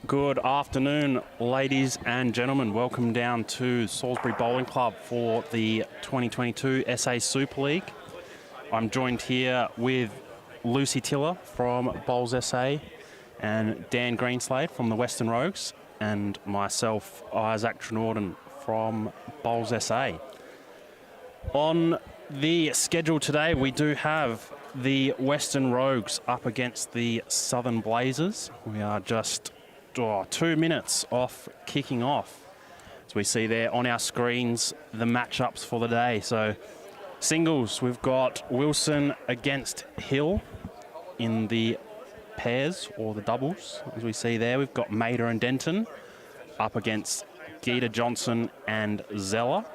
Good afternoon, ladies and gentlemen. Welcome down to Salisbury Bowling Club for the 2022 SA Super League. I'm joined here with Lucy Tiller from Bowls SA and Dan Greenslade from the Western Rogues and myself, Isaac Trenorden from Bowls SA. On the schedule today, we do have the Western Rogues up against the Southern Blazers. We are just 2 minutes off kicking off. As we see there on our screens, the matchups for the day. So singles, we've got Wilson against Hill in the pairs or the doubles. As we see there, we've got Mader and Denton up against Geeta Johnson and Zeller.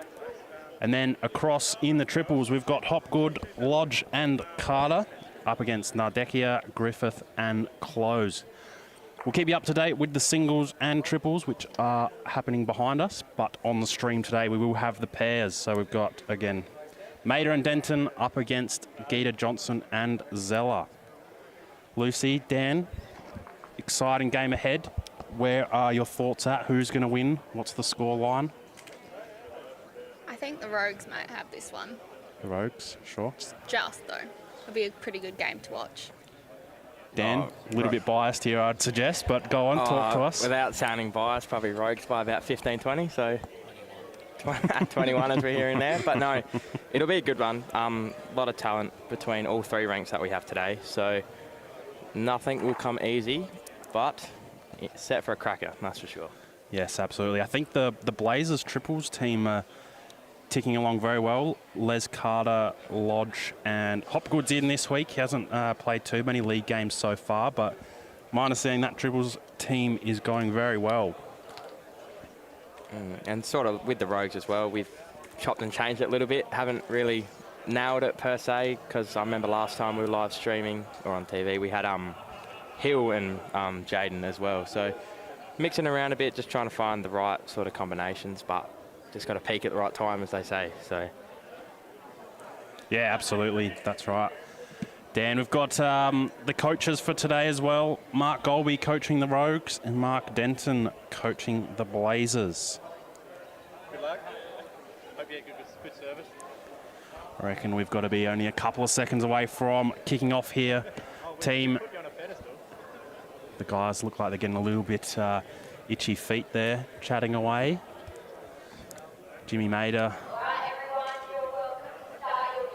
And then across in the triples, we've got Hopgood, Lodge and Carter up against Nardekia, Griffith and Close. We'll keep you up to date with the singles and triples, which are happening behind us. But on the stream today, we will have the pairs. So we've got, again, Mader and Denton up against Geeta Johnson and Zeller. Lucy, Dan, exciting game ahead. Where are your thoughts at? Who's going to win? What's the score line? I think the Rogues might have this one. The Rogues, sure. Just though. It'll be a pretty good game to watch. Dan, a little bit biased here, I'd suggest, but go on, talk to us. Without sounding biased, probably Rogues by about 15-20, so 21 as we're hearing there. But no, it'll be a good one. A lot of talent between all three ranks that we have today, so nothing will come easy, but it's set for a cracker, that's for sure. Yes, absolutely. I think the Blazers triples team are ticking along very well. Les Carter, Lodge and Hopgood's in this week. He hasn't played too many league games so far, but my understanding that triples team is going very well. And sort of with the Rogues as well, we've chopped and changed it a little bit. Haven't really nailed it per se, because I remember last time we were live streaming or on TV, we had Hill and Jaden as well. So mixing around a bit, just trying to find the right sort of combinations, but just got to peak at the right time, as they say. So, yeah, absolutely. That's right. Dan, we've got the coaches for today as well. Mark Golby coaching the Rogues and Mark Denton coaching the Blazers. Good luck. Hope you get good service. I reckon we've got to be only a couple of seconds away from kicking off here. Team. The guys look like they're getting a little bit itchy feet there, chatting away. Jimmy Mader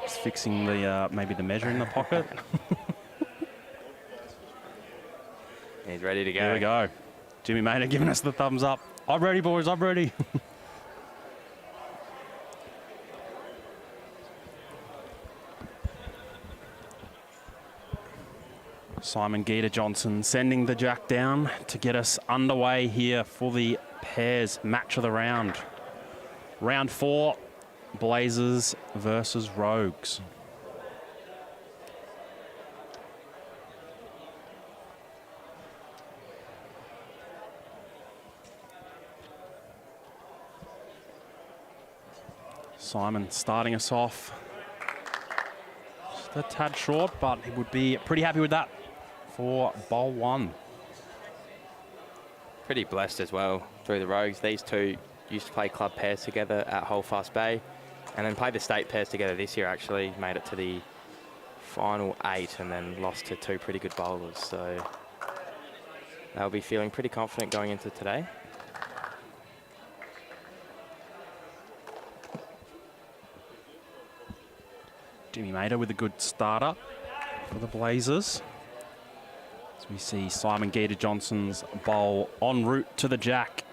just fixing the maybe the measure in the pocket. He's ready to go. Here we go. Jimmy Mader giving us the thumbs up. I'm ready, boys. I'm ready. Simon Geeta Johnson sending the jack down to get us underway here for the pairs match of the round. Round 4, Blazers versus Rogues. Simon starting us off. Just a tad short, but he would be pretty happy with that for bowl 1. Pretty blessed as well through the Rogues. These two used to play club pairs together at Holdfast Bay and then played the state pairs together this year, actually. Made it to the final 8 and then lost to 2 pretty good bowlers. So they'll be feeling pretty confident going into today. Jimmy Mader with a good starter for the Blazers. As we see Simon Geeta Johnson's bowl en route to the jack.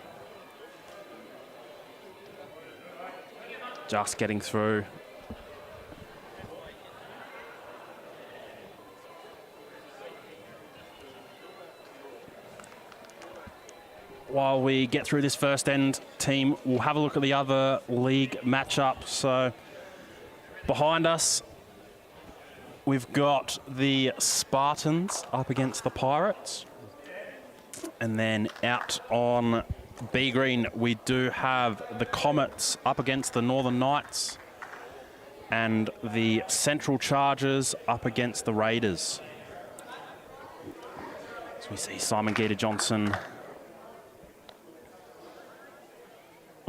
Just getting through. While we get through this first end, team, we'll have a look at the other league matchup. So behind us, we've got the Spartans up against the Pirates. And then out on B green, we do have the Comets up against the Northern Knights and the Central Chargers up against the Raiders. So we see Simon Geeta Johnson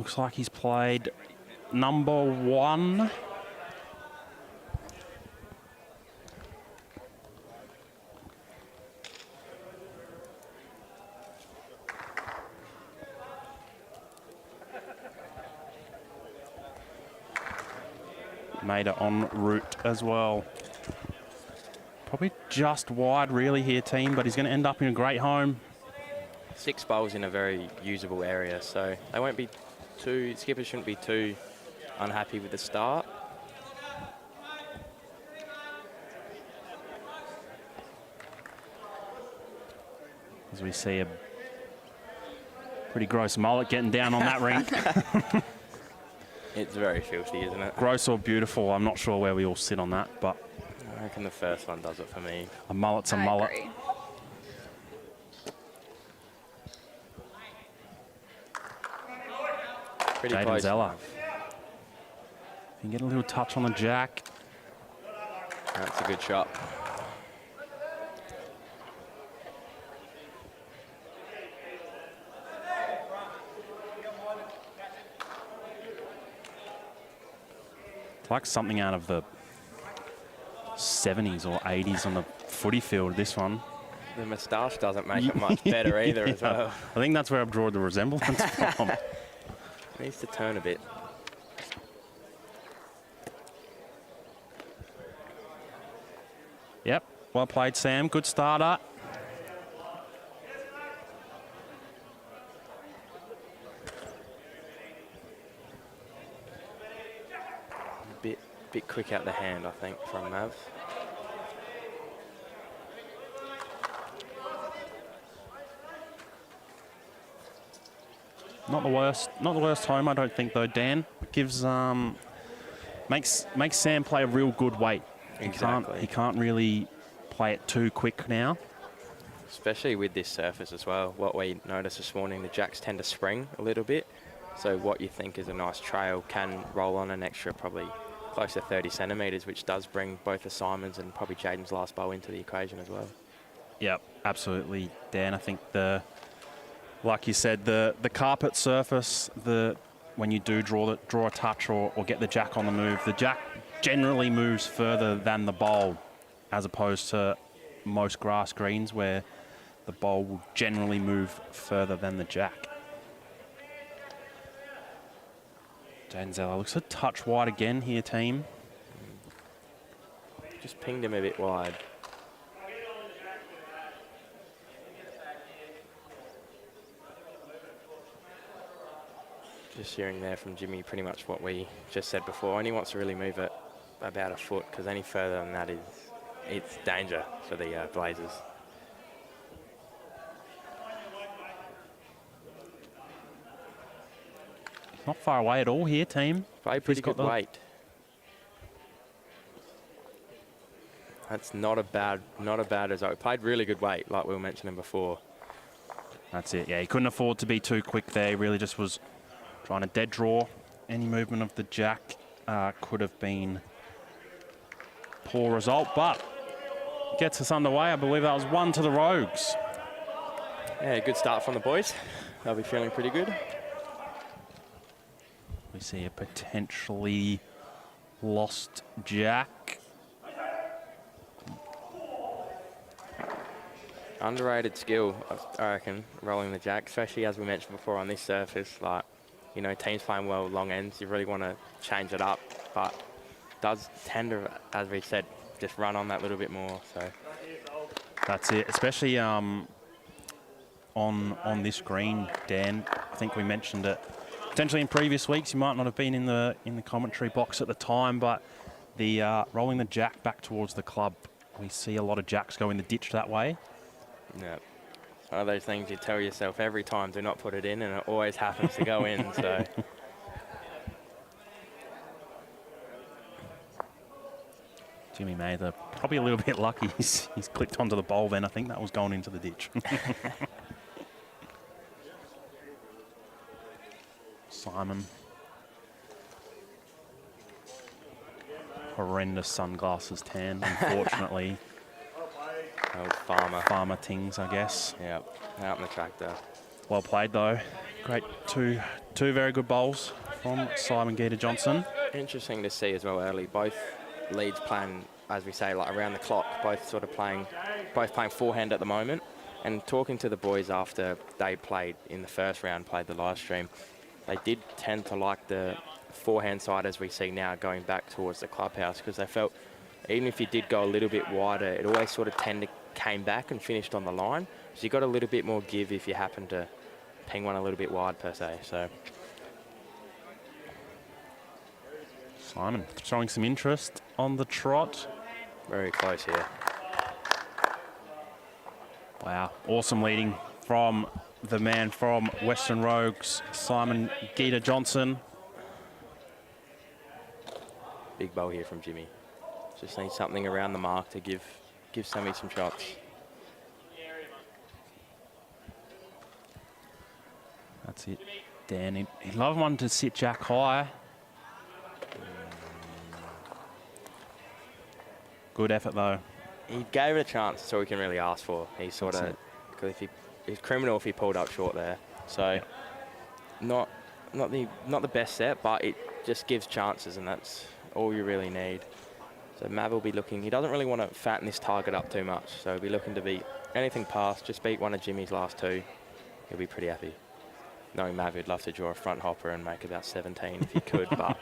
Looks like he's played number 1. Made it en route as well. Probably just wide really here, team, but he's going to end up in a great home. 6 bowls in a very usable area, so they won't be skippers shouldn't be too unhappy with the start. As we see a pretty gross mullet getting down on that rink. It's very filthy, isn't it? Gross or beautiful, I'm not sure where we all sit on that, but I reckon the first one does it for me. a mullet's a I mullet. agree. Pretty Jaden close. Zeller. You can get a little touch on the jack. That's a good shot. It's like something out of the 70s or 80s on the footy field, this one. The moustache doesn't make it much better either as well. I think that's where I've drawn the resemblance from. Needs to turn a bit. Yep, well played, Sam. Good starter. Bit quick out the hand, I think, from Mav. Not the worst home, I don't think, though. Dan gives makes Sam play a real good weight. Exactly. He can't really play it too quick now. Especially with this surface as well. What we noticed this morning, the jacks tend to spring a little bit. So what you think is a nice trail can roll on an extra probably close to 30 centimetres, which does bring both the Simons and probably Jaden's last bowl into the equation as well. Yep, absolutely, Dan. I think like you said, the carpet surface, when you do draw a touch or get the jack on the move, the jack generally moves further than the bowl, as opposed to most grass greens where the bowl will generally move further than the jack. Danzella looks a touch wide again here, team. Just pinged him a bit wide. Just hearing there from Jimmy pretty much what we just said before. And he wants to really move it about a foot, because any further than that it's danger for the Blazers. Not far away at all here, team. Played pretty good weight. That's not a bad result. He played really good weight, like we were mentioning before. That's it, yeah. He couldn't afford to be too quick there. He really just was trying to dead draw. Any movement of the jack could have been poor result, but gets us underway. I believe that was 1 to the Rogues. Yeah, good start from the boys. They'll be feeling pretty good. We see a potentially lost jack. Underrated skill, I reckon, rolling the jack, especially as we mentioned before on this surface. Like, you know, teams playing well long ends, you really want to change it up, but does tend to, as we said, just run on that little bit more. So That's it, especially on this green, Dan. I think we mentioned it potentially in previous weeks. You might not have been in the commentary box at the time, but the rolling the jack back towards the club, we see a lot of jacks go in the ditch that way. yeah, it's one of those things you tell yourself every time, do not put it in, and it always happens to go in. So Jimmy Mather probably a little bit lucky. He's clicked onto the bowl then. I think that was going into the ditch. Simon. Horrendous sunglasses tan, unfortunately. old Farmer. Farmer tings, I guess. Yeah, out in the tractor. Well played, though. Great, two very good bowls from Simon Geeta-Johnson. Interesting to see as well early. Both leads playing, as we say, like around the clock. Both playing forehand at the moment. And talking to the boys after they played in the first round, played the live stream, they did tend to like the forehand side as we see now going back towards the clubhouse, because they felt even if you did go a little bit wider, it always sort of came back and finished on the line. So you got a little bit more give if you happen to ping one a little bit wide per se. So Simon showing some interest on the trot. very close here. Wow, awesome leading from the man from Western Rogues, Simon Geeta-Johnson. Big bowl here from Jimmy. Just needs something around the mark to give Sammy some shots. That's it, Dan. He'd love one to sit jack high. Good effort, though. He gave it a chance, that's all we can really ask for. He sort of, because he's criminal if he pulled up short there. So not the best set, but it just gives chances, and that's all you really need. So Mav will be looking, he doesn't really want to fatten this target up too much, so he'll be looking to beat anything past, just beat one of Jimmy's last two. He'll be pretty happy. Knowing Mav, he'd love to draw a front hopper and make about 17 if he could, but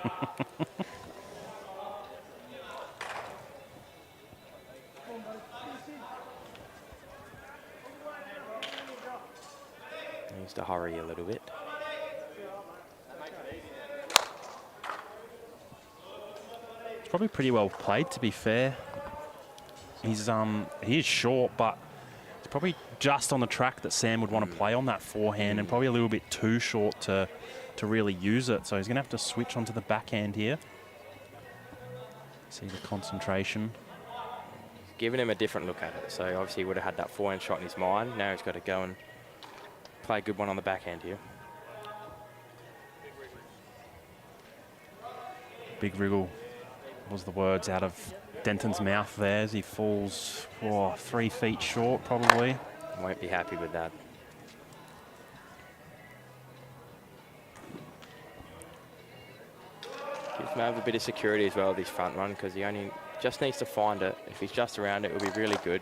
needs to hurry a little bit. It's probably pretty well played, to be fair. He is short, but it's probably just on the track that Sam would want to play on that forehand, and probably a little bit too short to really use it. So he's going to have to switch onto the backhand here. See the concentration. Giving him a different look at it. So obviously he would have had that forehand shot in his mind. Now he's got to go and play a good one on the backhand here. Big wriggle was the words out of Denton's mouth there as he falls 3 feet short, probably. Won't be happy with that. Gives Mav a bit of security as well, this front run, because he only just needs to find it. If he's just around it, it'll be really good.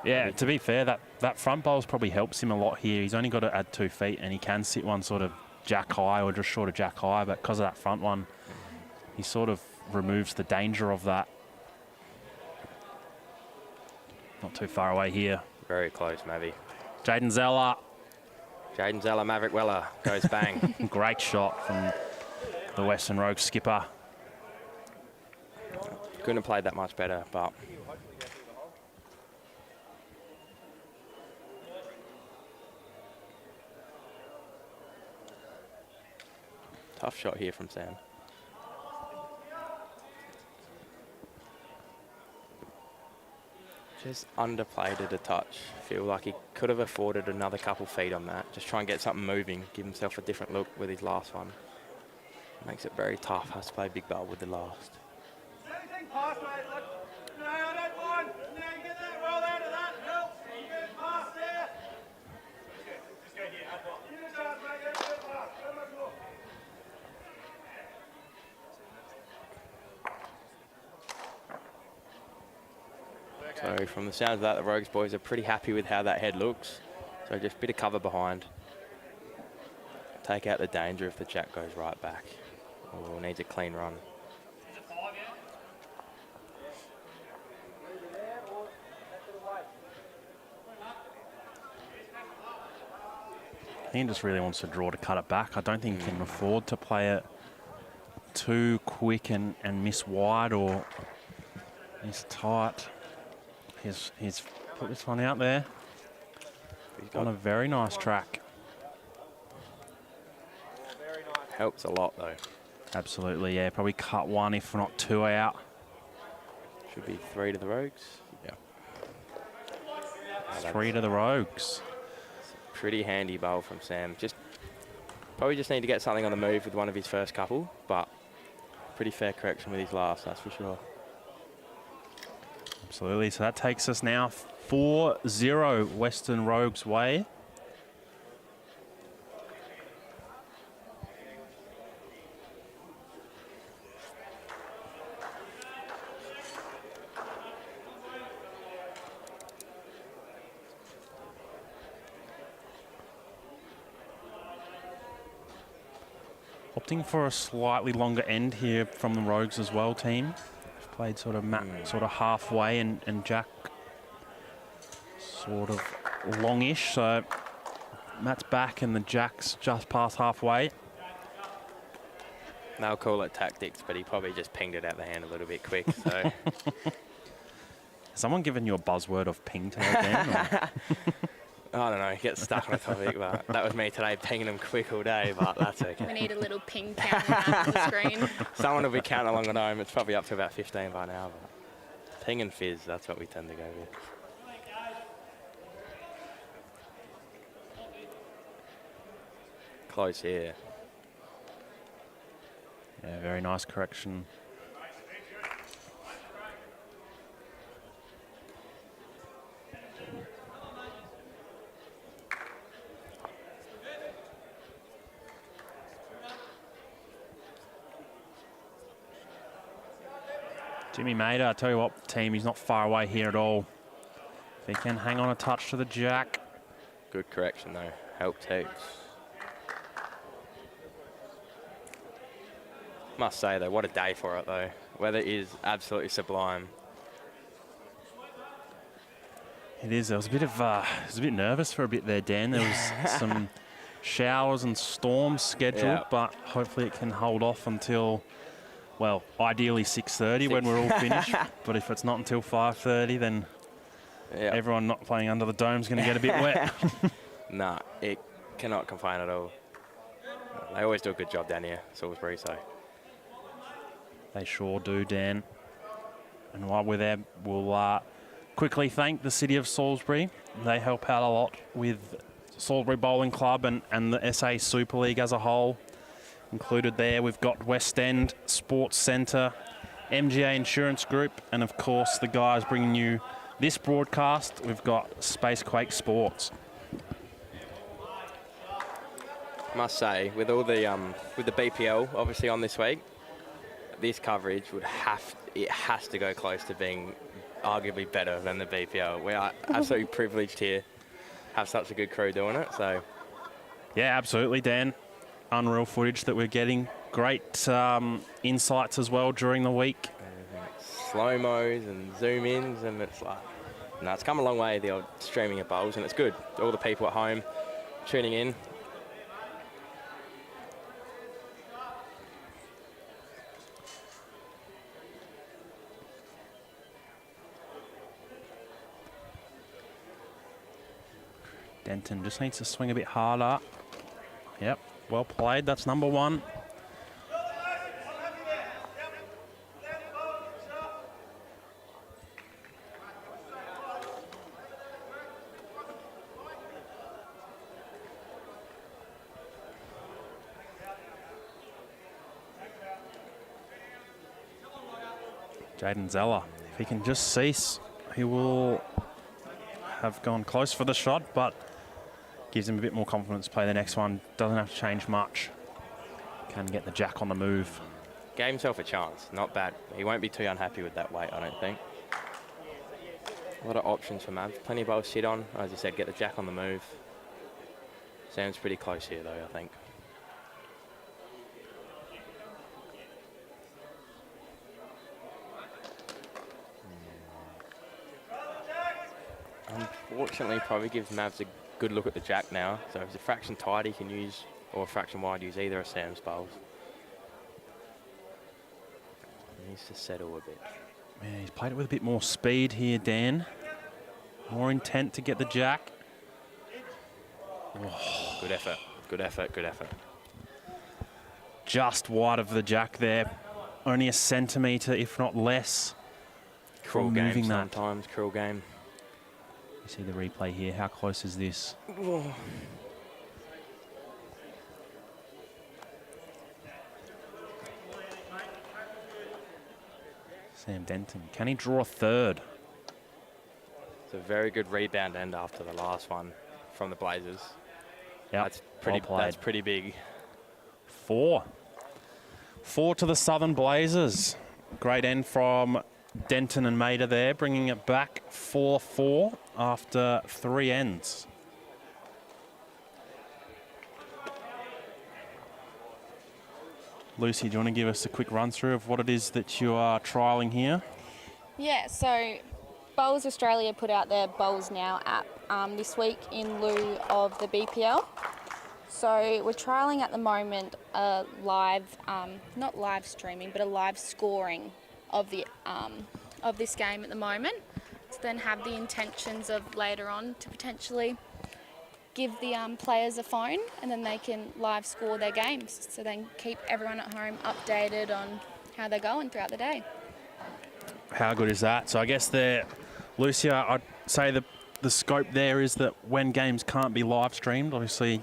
Yeah, to be fair, that front bowls probably helps him a lot here. He's only got to add 2 feet, and he can sit one sort of jack high or just short of jack high, but because of that front one, he sort of removes the danger of that. Not too far away here. Very close, Mavi. Jaden Zeller. Jaden Zeller, Maverick Weller goes bang. Great shot from the Western Rogue skipper. Couldn't have played that much better, but tough shot here from Sam. Just underplayed it a touch. Feel like he could have afforded another couple feet on that. Just try and get something moving, give himself a different look with his last one. Makes it very tough. Has to play big ball with the last. Anything past, mate? Look, no, I don't mind. No, get that roll out of that. Help. You get past there. Just go here. Up what? You just out, mate. Get past. Go much more. So from the sounds of that, the Rogues boys are pretty happy with how that head looks. So just a bit of cover behind. Take out the danger if the jack goes right back. Or needs a clean run. He just really wants to draw to cut it back. I don't think he can afford to play it too quick and miss wide or miss tight. He's put this one out there on a very nice track. Helps a lot though. Absolutely, yeah. Probably cut one, if not two out. Should be 3 to the Rogues. Yeah. 3 to the Rogues. Pretty handy bowl from Sam. Probably just need to get something on the move with one of his first couple, but pretty fair correction with his last, that's for sure. Absolutely. So that takes us now 4-0 Western Rogues way. Opting for a slightly longer end here from the Rogues as well, team. Played sort of sort of halfway, and Jack sort of longish. So Matt's back and the Jack's just past halfway. They'll call it tactics, but he probably just pinged it out the hand a little bit quick. So Has someone given you a buzzword of ping today, Dan? Or? I don't know, get stuck on a topic, but that was me today, pinging them quick all day, but that's okay. We need a little ping count on the screen. Someone will be counting along at home. It's probably up to about 15 by now, but ping and fizz, that's what we tend to go with. Close here. Yeah, very nice correction. Jimmy Mader, I tell you what, team, he's not far away here at all. If he can hang on a touch to the Jack. Good correction though, helped heaps. Must say though, what a day for it though. Weather is absolutely sublime. It is. I was a bit nervous for a bit there, Dan. There was some showers and storms scheduled, but hopefully it can hold off until, well, ideally 6:30 when we're all finished. But if it's not until 5:30, then everyone not playing under the dome is going to get a bit wet. Nah, it cannot complain at all. They always do a good job down here, Salisbury, so. They sure do, Dan. And while we're there, we'll quickly thank the City of Salisbury. They help out a lot with Salisbury Bowling Club and the SA Super League as a whole. Included there, we've got West End Sports Centre, MGA Insurance Group, and of course the guys bringing you this broadcast. We've got Spacequake Sports. Must say, with all the BPL obviously on this week, this coverage has to go close to being arguably better than the BPL. We are absolutely privileged here, have such a good crew doing it. So, yeah, absolutely, Dan. Unreal footage that we're getting. Great insights as well during the week. Slow-mos and zoom-ins, and it's like, no, it's come a long way, the old streaming of bowls, and it's good. All the people at home tuning in. Denton just needs to swing a bit harder. Yep, well played. That's number one. Jaden Zeller, if he can just cease, he will have gone close for the shot, but gives him a bit more confidence to play the next one. Doesn't have to change much. Can get the Jack on the move. Gave himself a chance. Not bad. He won't be too unhappy with that weight, I don't think. A lot of options for Mav. Plenty of bowls to sit on. As I said, get the Jack on the move. Sounds pretty close here, though, I think. Unfortunately, probably gives Mavs a good look at the Jack now. So if it's a fraction tight, he can use, or a fraction wide, use either of Sam's bowls. He needs to settle a bit. Yeah, he's played it with a bit more speed here, Dan. More intent to get the Jack. Oh. Good effort, good effort, good effort. Just wide of the Jack there. Only a centimetre, if not less. Cruel from game moving that. sometimes, cruel game. You see the replay here. How close is this? Oh. Sam Denton. Can he draw a third? It's a very good rebound end after the last one from the Blazers. Yeah, that's pretty. Well played. That's pretty big. 4 to the Southern Blazers. Great end from Denton and Mader there, bringing it back 4-4 after 3 ends. Lucy, do you want to give us a quick run through of what it is that you are trialling here? Yeah, so Bowls Australia put out their Bowls Now app this week in lieu of the BPL. So we're trialling at the moment a live, not live streaming, but a live scoring of the of this game at the moment. To then have the intentions of later on to potentially give the players a phone and then they can live score their games. So then keep everyone at home updated on how they're going throughout the day. How good is that? So I guess Lucia, I'd say the scope there is that when games can't be live streamed, obviously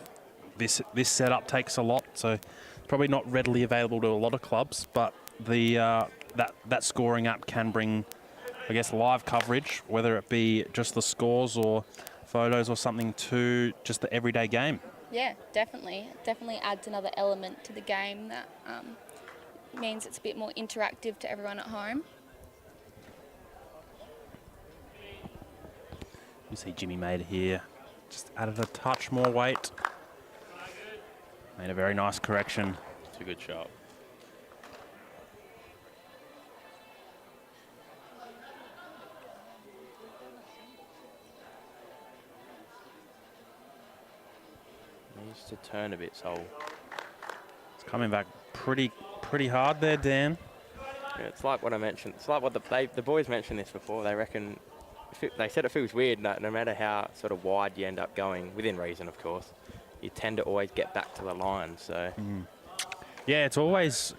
this setup takes a lot, so probably not readily available to a lot of clubs, but that scoring app can bring, I guess, live coverage, whether it be just the scores or photos or something, to just the everyday game. Yeah, definitely. It definitely adds another element to the game that means it's a bit more interactive to everyone at home. You see Jimmy Mader here, just added a touch more weight. Made a very nice correction. It's a good shot. Needs to turn a bit, so It's coming back pretty hard there, Dan. yeah, it's like what I mentioned. It's like what the boys mentioned this before. They reckon they said it feels weird no matter how sort of wide you end up going, within reason, of course. You tend to always get back to the line. So Yeah, it's always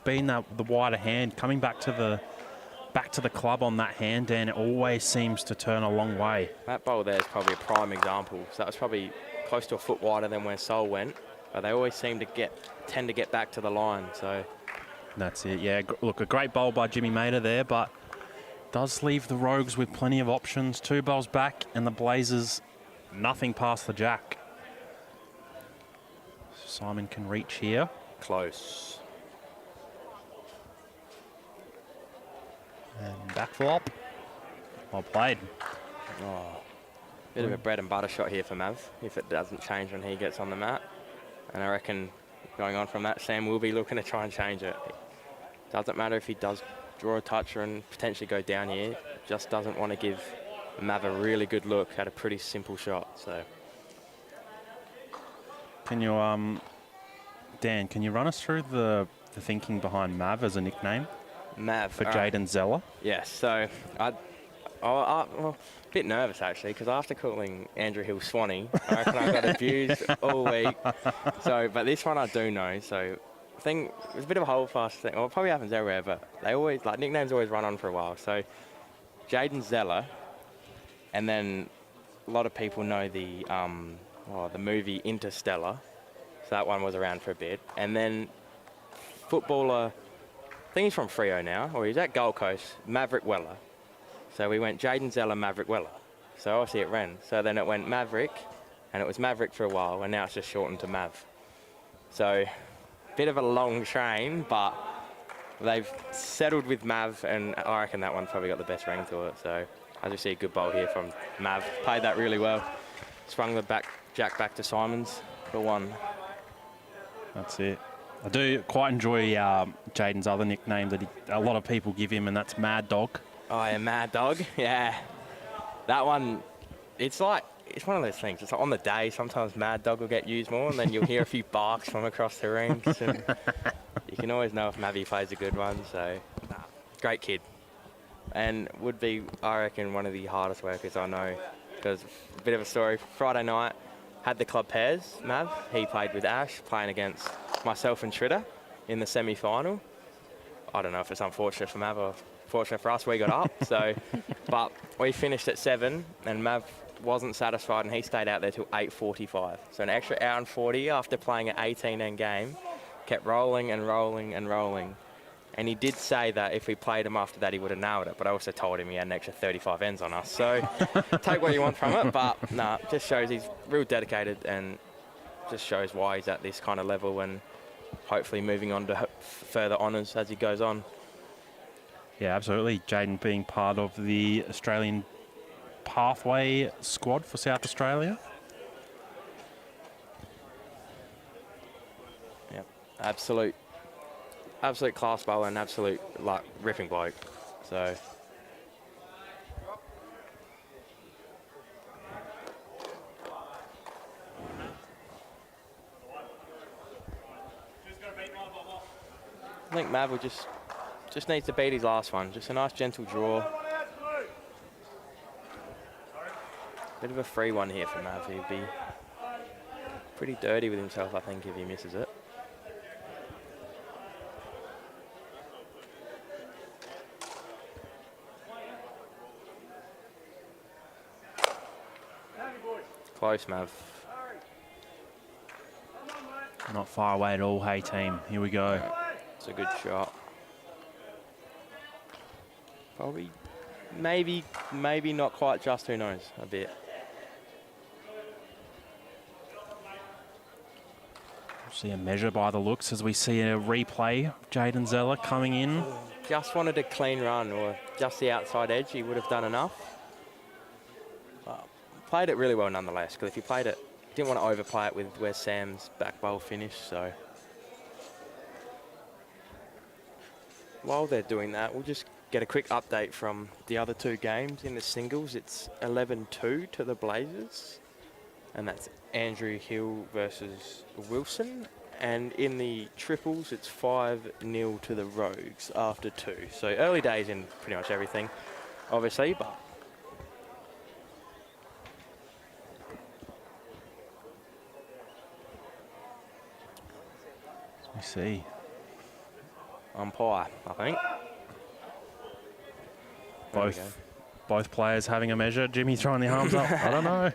been the wider hand coming back to the club on that hand, Dan. It always seems to turn a long way. that bowl there is probably a prime example. So that was probably close to a foot wider than where Sol went, but they always seem to tend to get back to the line. So That's it. Yeah, look, a great bowl by Jimmy Mader there, but does leave the Rogues with plenty of options. 2 bowls back, and the Blazers nothing past the jack. Simon can reach here. close. And back flop. Well played. Bit of a bread and butter shot here for Mav, if it doesn't change when he gets on the mat. And I reckon going on from that, Sam will be looking to try and change it. Doesn't matter if he does draw a toucher and potentially go down here. Just doesn't want to give Mav a really good look at a pretty simple shot. So Can you, Dan, can you run us through the thinking behind Mav as a nickname Mav for Jaden Zeller? Yes, so well, a bit nervous actually, because after calling Andrew Hill Swanee, I reckon I got abused all week. So, but this one I do know. So, it was a bit of a hold-fast thing. Well, it probably happens everywhere, but they always, like, nicknames always run on for a while. So, Jaden Zeller, and then a lot of people know the movie Interstellar. So that one was around for a bit, and then footballer. I think he's from Freo now, or he's at Gold Coast, Maverick Weller. So we went Jaden Zeller, Maverick Weller. So obviously it ran. So then it went Maverick, and it was Maverick for a while, and now it's just shortened to Mav. So bit of a long train, but they've settled with Mav, and I reckon that one probably got the best ring to it. So as we see, a good bowl here from Mav. Played that really well. Sprung the jack back to Simons for 1. That's it. I do quite enjoy Jaden's other nickname that a lot of people give him, and that's Mad Dog. Oh, yeah, Mad Dog. Yeah. That one, it's one of those things. It's like on the day, sometimes Mad Dog will get used more, and then you'll hear a few barks from across the rings. And you can always know if Mavi plays a good one. So, great kid. And would be, I reckon, one of the hardest workers I know. Because, a bit of a story, Friday night, had the club pairs, Mav. He played with Ash, playing against myself and Tritter in the semi-final. I don't know if it's unfortunate for Mav or fortunate for us, we got up. So, but we finished at 7, and Mav wasn't satisfied, and he stayed out there till 8:45. So an extra hour and 40 after playing an 18-end game, kept rolling and rolling and rolling. And he did say that if we played him after that, he would have nailed it. But I also told him he had an extra 35 ends on us. So take what you want from it. But nah, just shows he's real dedicated, and just shows why he's at this kind of level, and hopefully moving on to further honours as he goes on. Yeah, absolutely. Jaden being part of the Australian pathway squad for South Australia. Yep, absolute absolute class bowler and absolute like ripping bloke. So I think Mav will just needs to beat his last one. Just a nice gentle draw. Bit of a free one here for Mav. He'd be pretty dirty with himself, I think, if he misses it. Close, Mav. Not far away at all, hey team. Here we go. It's a good shot. Probably, maybe not quite just, who knows, a bit. See a measure by the looks as we see a replay of Jaden Zeller coming in. Just wanted a clean run or just the outside edge, he would have done enough. Played it really well nonetheless, because if he played it, didn't want to overplay it with where Sam's back bowl finished, so. While they're doing that, we'll just get a quick update from the other two games. In the singles, it's 11-2 to the Blazers, and that's Andrew Hill versus Wilson. And in the triples, it's 5-0 to the Rogues after 2. So early days in pretty much everything, obviously, but We see. umpire, I think. There we go. Both players having a measure. Jimmy throwing the arms up. I don't know.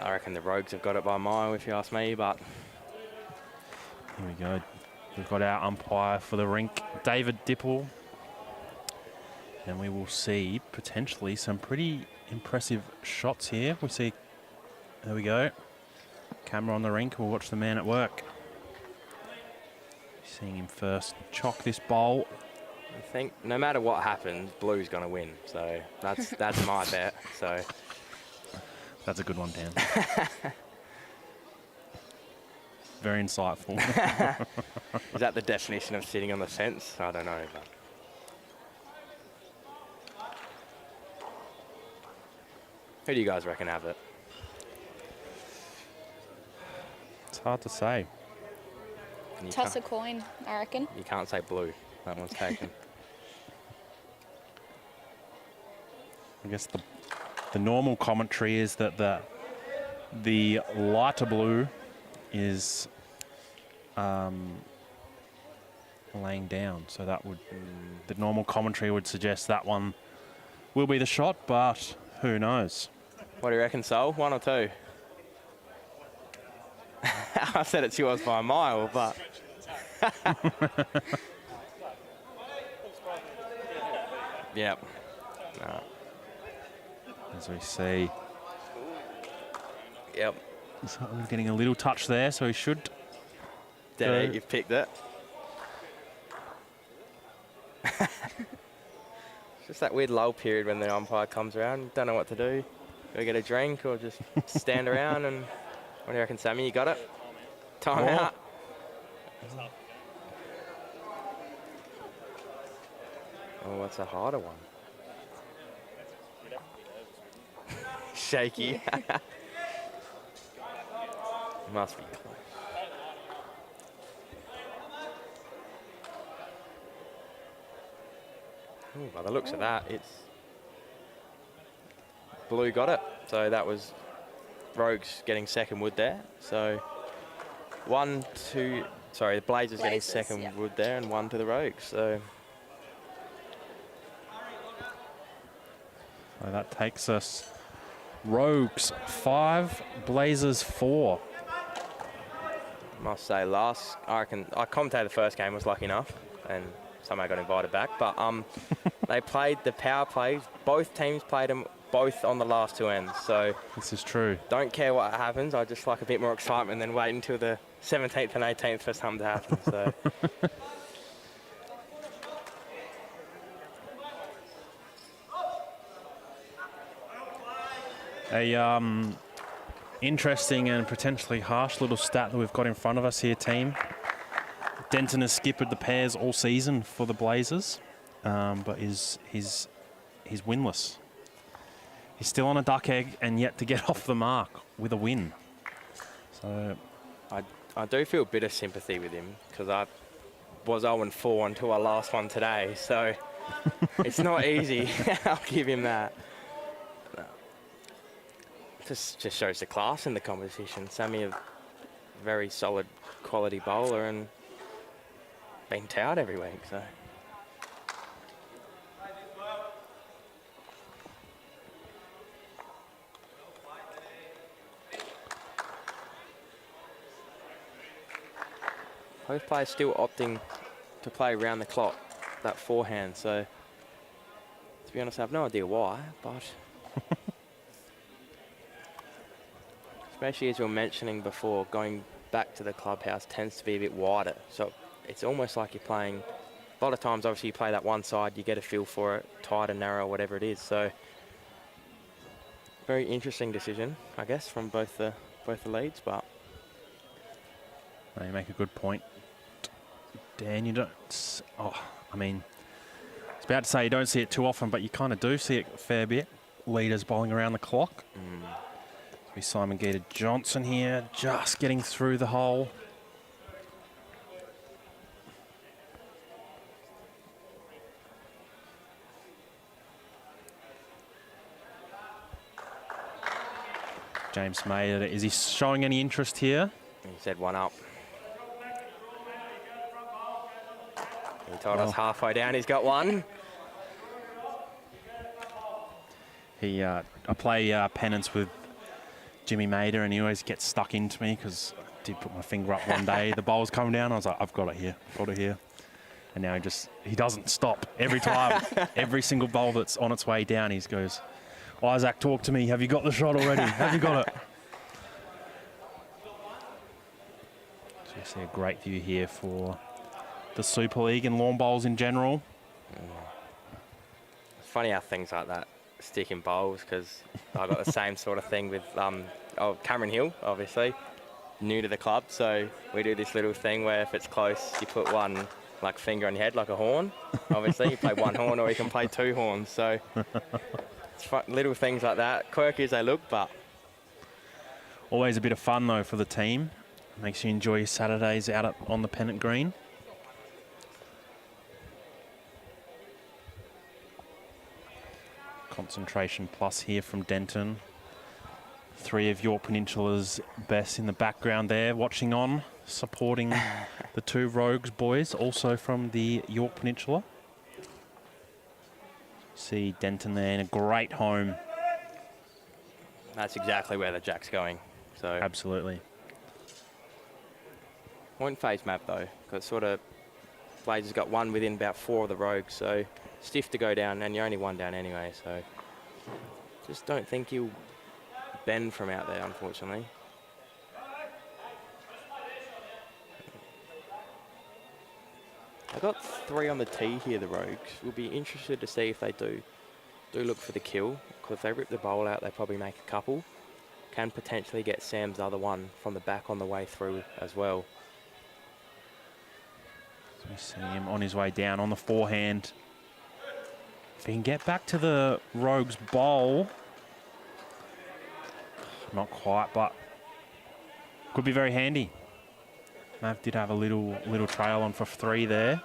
I reckon the Rogues have got it by a mile, if you ask me, but Here we go. We've got our umpire for the rink, David Dipple. And we will see potentially some pretty impressive shots here. We see, there we go. Camera on the rink. We'll watch the man at work. Seeing him first chock this bowl. I think no matter what happens, Blue's going to win. So that's my bet. So That's a good one, Dan. Very insightful. is that the definition of sitting on the fence? I don't know. But who do you guys reckon have it? It's hard to say. And you Toss a can't- coin, I reckon. You can't say Blue. That one's taken. I guess the normal commentary is that the lighter blue is laying down. So that would the normal commentary would suggest that one will be the shot, but who knows? What do you reckon, Sol? 1 or 2? I said it's yours by a mile, but yep. No. As we see, Yep. so we're getting a little touch there, so he should. Dead, Go. you've picked it. It's just that weird lull period when the umpire comes around. Don't know what to do. Go get a drink or just stand around and... What do you reckon, Sammy? You got it? Time Oh. out. Oh, what's a harder one? Shaky. Must be close. Ooh, by the looks of that, it's Blue got it. So that was Rogues getting second wood there. So 1, 2, sorry, the Blazers getting Blazers, second yep. wood there and 1 to the Rogues. So So that takes us Rogues 5, Blazers 4. must say I commentated the first game, was lucky enough, and somehow got invited back. But they played the power plays. Both teams played them both on the last 2 ends. So This is true. don't care what happens. I just like a bit more excitement than wait until the 17th and 18th for something to happen. So A interesting and potentially harsh little stat that we've got in front of us here, team. Denton has skippered the pairs all season for the Blazers, but he's winless. He's still on a duck egg and yet to get off the mark with a win. So I do feel a bit of sympathy with him because I was 0-4 until our last one today. So it's not easy. I'll give him that. Just shows the class in the competition. Sammy, a very solid quality bowler and been touted every week. So. Both players still opting to play round the clock, that forehand. So, to be honest, I have no idea why, but especially as you were mentioning before, going back to the clubhouse tends to be a bit wider. So it's almost like you're playing. A lot of times, obviously, you play that one side, you get a feel for it, tight and narrow, whatever it is. So, very interesting decision, I guess, from both the leads, but. You make a good point, Dan. You don't. I mean, I was about to say you don't see it too often, but you kind of do see it a fair bit. Leaders bowling around the clock. We Simon Gator Johnson here, just getting through the hole. James Mayer, is he showing any interest here? He said one up. He told us halfway down he's got one. I play penance with Jimmy Mader, and he always gets stuck into me because I did put my finger up one day. The bowl's coming down. I was like, I've got it here, And now he doesn't stop every time. Every single bowl that's on its way down, he goes, Isaac, talk to me. Have you got the shot already? Have you got it? So you see a great view here for the Super League and lawn bowls in general. It's funny how things like that stick in bowls, because I got the same sort of thing with Cameron Hill, obviously, new to the club. So we do this little thing where if it's close, you put one like finger on your head like a horn. Obviously, you play one horn or you can play two horns. So it's fun, little things like that, quirky as they look, but always a bit of fun though for the team. Makes you enjoy your Saturdays out on the Pennant Green. Concentration plus here from Denton. Three of York Peninsula's best in the background there, watching on, supporting the two Rogues boys, also from the York Peninsula. See Denton there in a great home. That's exactly where the jack's going. So absolutely. Point phase map though, because sort of Blazers got one within about 4 of the Rogues, so stiff to go down, and you're only one down anyway, so just don't think he'll bend from out there, unfortunately. I got 3 on the tee here, the Rogues. We'll be interested to see if they do look for the kill, because if they rip the bowl out, they probably make a couple. Can potentially get Sam's other one from the back on the way through as well. So we see him on his way down on the forehand. If he can get back to the Rogues bowl, not quite, but could be very handy. Mav did have a little trail on for 3 there.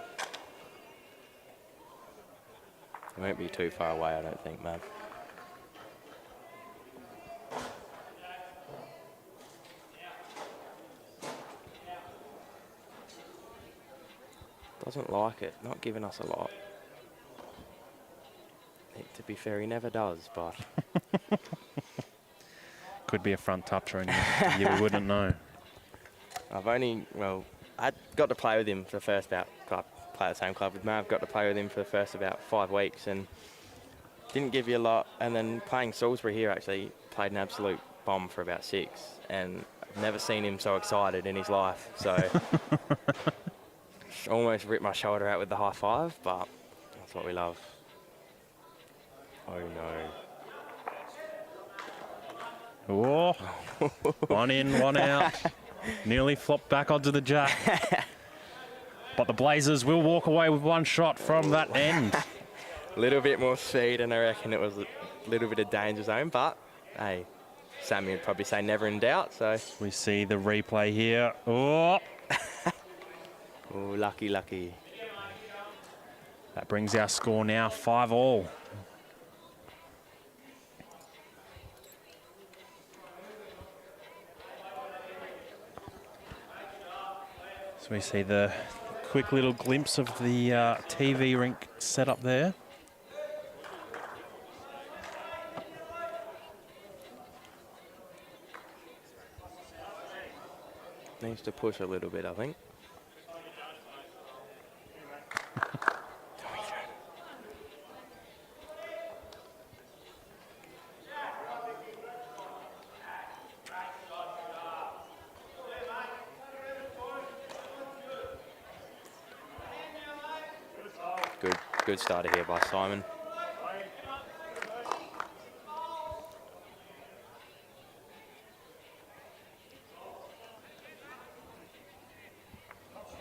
He won't be too far away, I don't think, Mav. Doesn't like it, not giving us a lot. To be fair, he never does, but could be a front toucher, and you wouldn't know. I got to play with him for the first about, I play at the same club with Mav, got to play with him for the first about 5 weeks and didn't give you a lot. And then playing Salisbury here, actually played an absolute bomb for about 6, and I've never seen him so excited in his life. So almost ripped my shoulder out with the high 5, but that's what we love. Oh no. Oh, one in, one out. Nearly flopped back onto the jack. But the Blazers will walk away with one shot from that end. A little bit more speed, and I reckon it was a little bit of danger zone. But hey, Sammy would probably say never in doubt. So We see the replay here. Oh, oh, lucky. that brings our score now 5-all. So we see the quick little glimpse of the TV rink set up there. Needs to push a little bit, I think. Good starter here by Simon.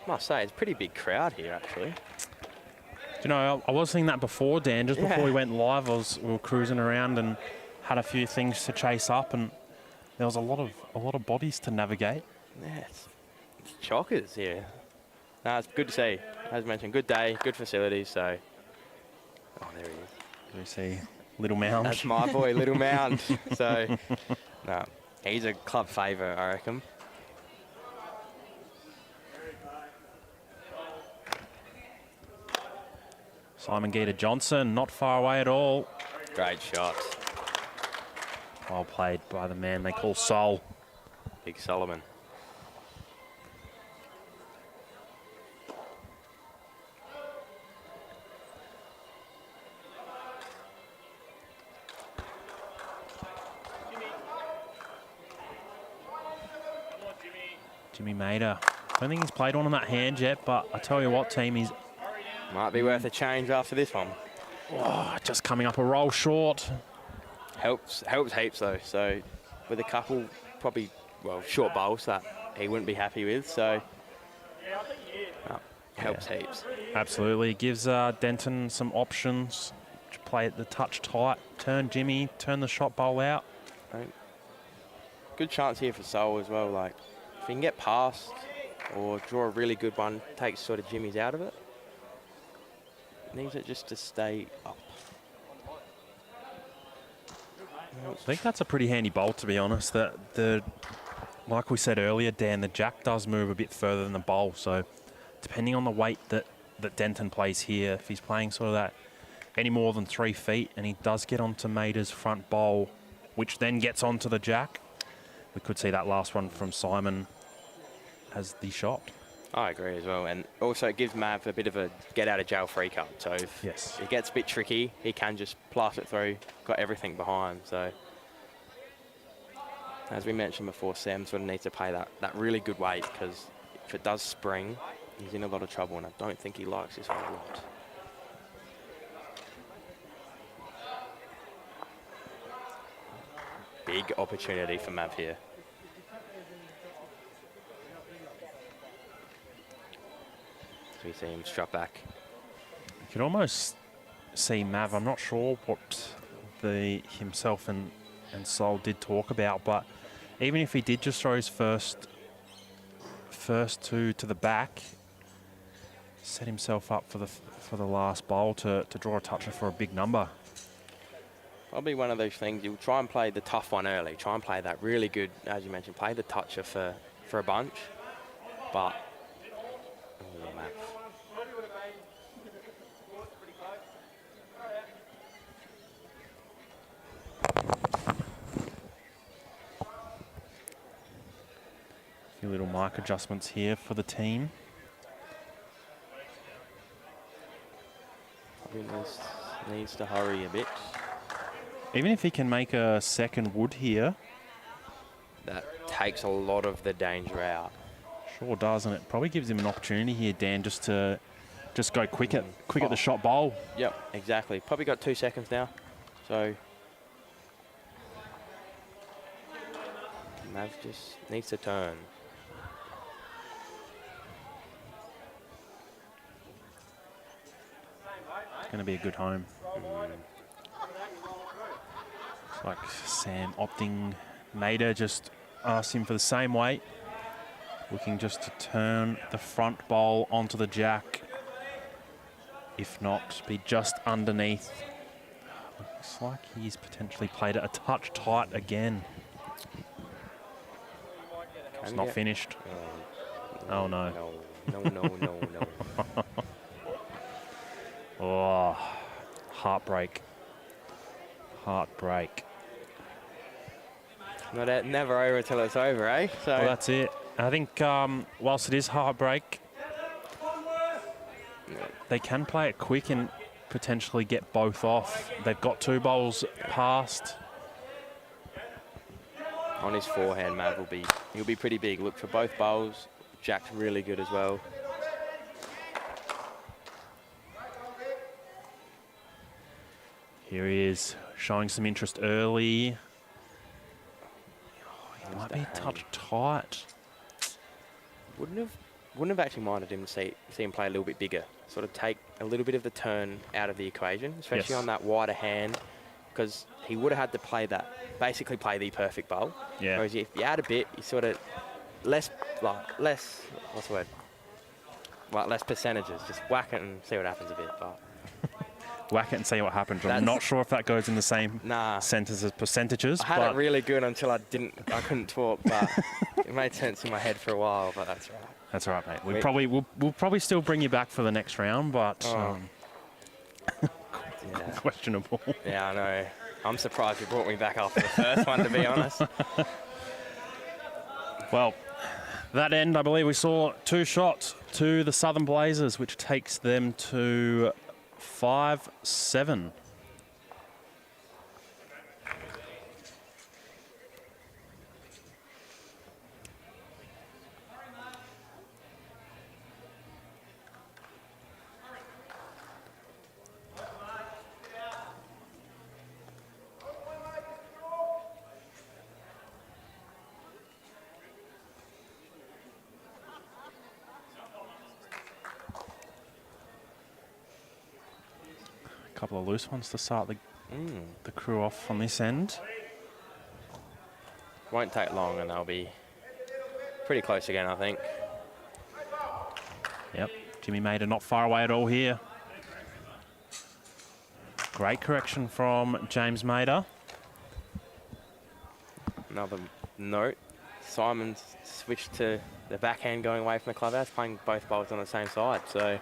Must say, it's a pretty big crowd here, actually. You know, I was seeing that before, Dan. Just before we went live, we were cruising around and had a few things to chase up, and there was a lot of bodies to navigate. Yeah, it's chockers here. No, it's good to see. As mentioned, good day, good facilities. So, oh, there he is. We see Little Mound. That's my boy, Little Mound. So, no, he's a club favourite, I reckon. Simon Geeta-Johnson, not far away at all. Great shot. Well played by the man they call Sol. Big Solomon. Jimmy Mader. Don't think he's played one on that hand yet, but I tell you what, team, he's Might be worth a change after this one. just coming up a roll short. Helps heaps though. So with a couple probably short bowls that he wouldn't be happy with. So helps heaps. Absolutely. Gives Denton some options. Play it the touch tight. Turn Jimmy. Turn the shot bowl out. Right. Good chance here for Sol as well. Like if he can get past or draw a really good one, takes sort of Jimmy's out of it. Needs it just to stay up. I think that's a pretty handy bowl, to be honest. Like we said earlier, Dan, the jack does move a bit further than the bowl. So depending on the weight that Denton plays here, if he's playing sort of that any more than 3 feet and he does get onto Mader's front bowl, which then gets onto the jack, we could see that last one from Simon as the shot. I agree as well. And also it gives Mav a bit of a get-out-of-jail-free card. So if it gets a bit tricky, he can just blast it through, got everything behind. So as we mentioned before, Sam sort of needs to play that really good weight, because if it does spring, he's in a lot of trouble, and I don't think he likes this a lot. Big opportunity for Mav here. So we see him strut back. You could almost see Mav. I'm not sure what himself and Sol did talk about, but even if he did just throw his first two to the back, set himself up for the last bowl to draw a toucher for a big number. Probably one of those things, you'll try and play the tough one early. Try and play that really good, as you mentioned, play the toucher for a bunch. But, oh, Mav. A few little mic adjustments here for the team. Probably needs to hurry a bit. Even if he can make a second wood here. That takes a lot of the danger out. Sure does, and it probably gives him an opportunity here, Dan, just to go quick at the shot bowl. Yep, exactly. Probably got 2 seconds now. So Mav just needs to turn. It's going to be a good home. Looks like Sam opting. Maida just asked him for the same weight. Looking just to turn the front bowl onto the jack. If not, be just underneath. Looks like he's potentially played it a touch tight again. It's not finished. Oh, no. No. Oh, heartbreak. Heartbreak. Never over till it's over, eh? So Well, that's it. I think whilst it is heartbreak, they can play it quick and potentially get both off. They've got 2 bowls past. on his forehand, Mav he'll be pretty big. Look for both bowls. Jack's really good as well. Here he is, showing some interest early. Oh, he might be a touch tight. Wouldn't have actually minded him to see him play a little bit bigger. Sort of take a little bit of the turn out of the equation, especially on that wider hand, because he would have had to play basically play the perfect bowl. Yeah. Whereas if you add a bit, you sort of less, what's the word? Like less percentages. Just whack it and see what happens a bit. But Whack it and see what happens. I'm not sure if that goes in the same sentence as percentages. I had it really good until I couldn't talk, but it made sense in my head for a while, but that's right. That's all right, mate. We'll probably still bring you back for the next round, but questionable. Yeah, I know. I'm surprised you brought me back after the first one, to be honest. Well, that end, I believe we saw 2 shots to the Southern Blazers, which takes them to 5-7. Couple of loose ones to start the crew off on this end. Won't take long and they'll be pretty close again, I think. Yep, Jimmy Maida not far away at all here. Great correction from James Maida. Another note, Simon's switched to the backhand going away from the clubhouse, playing both bowls on the same side. So,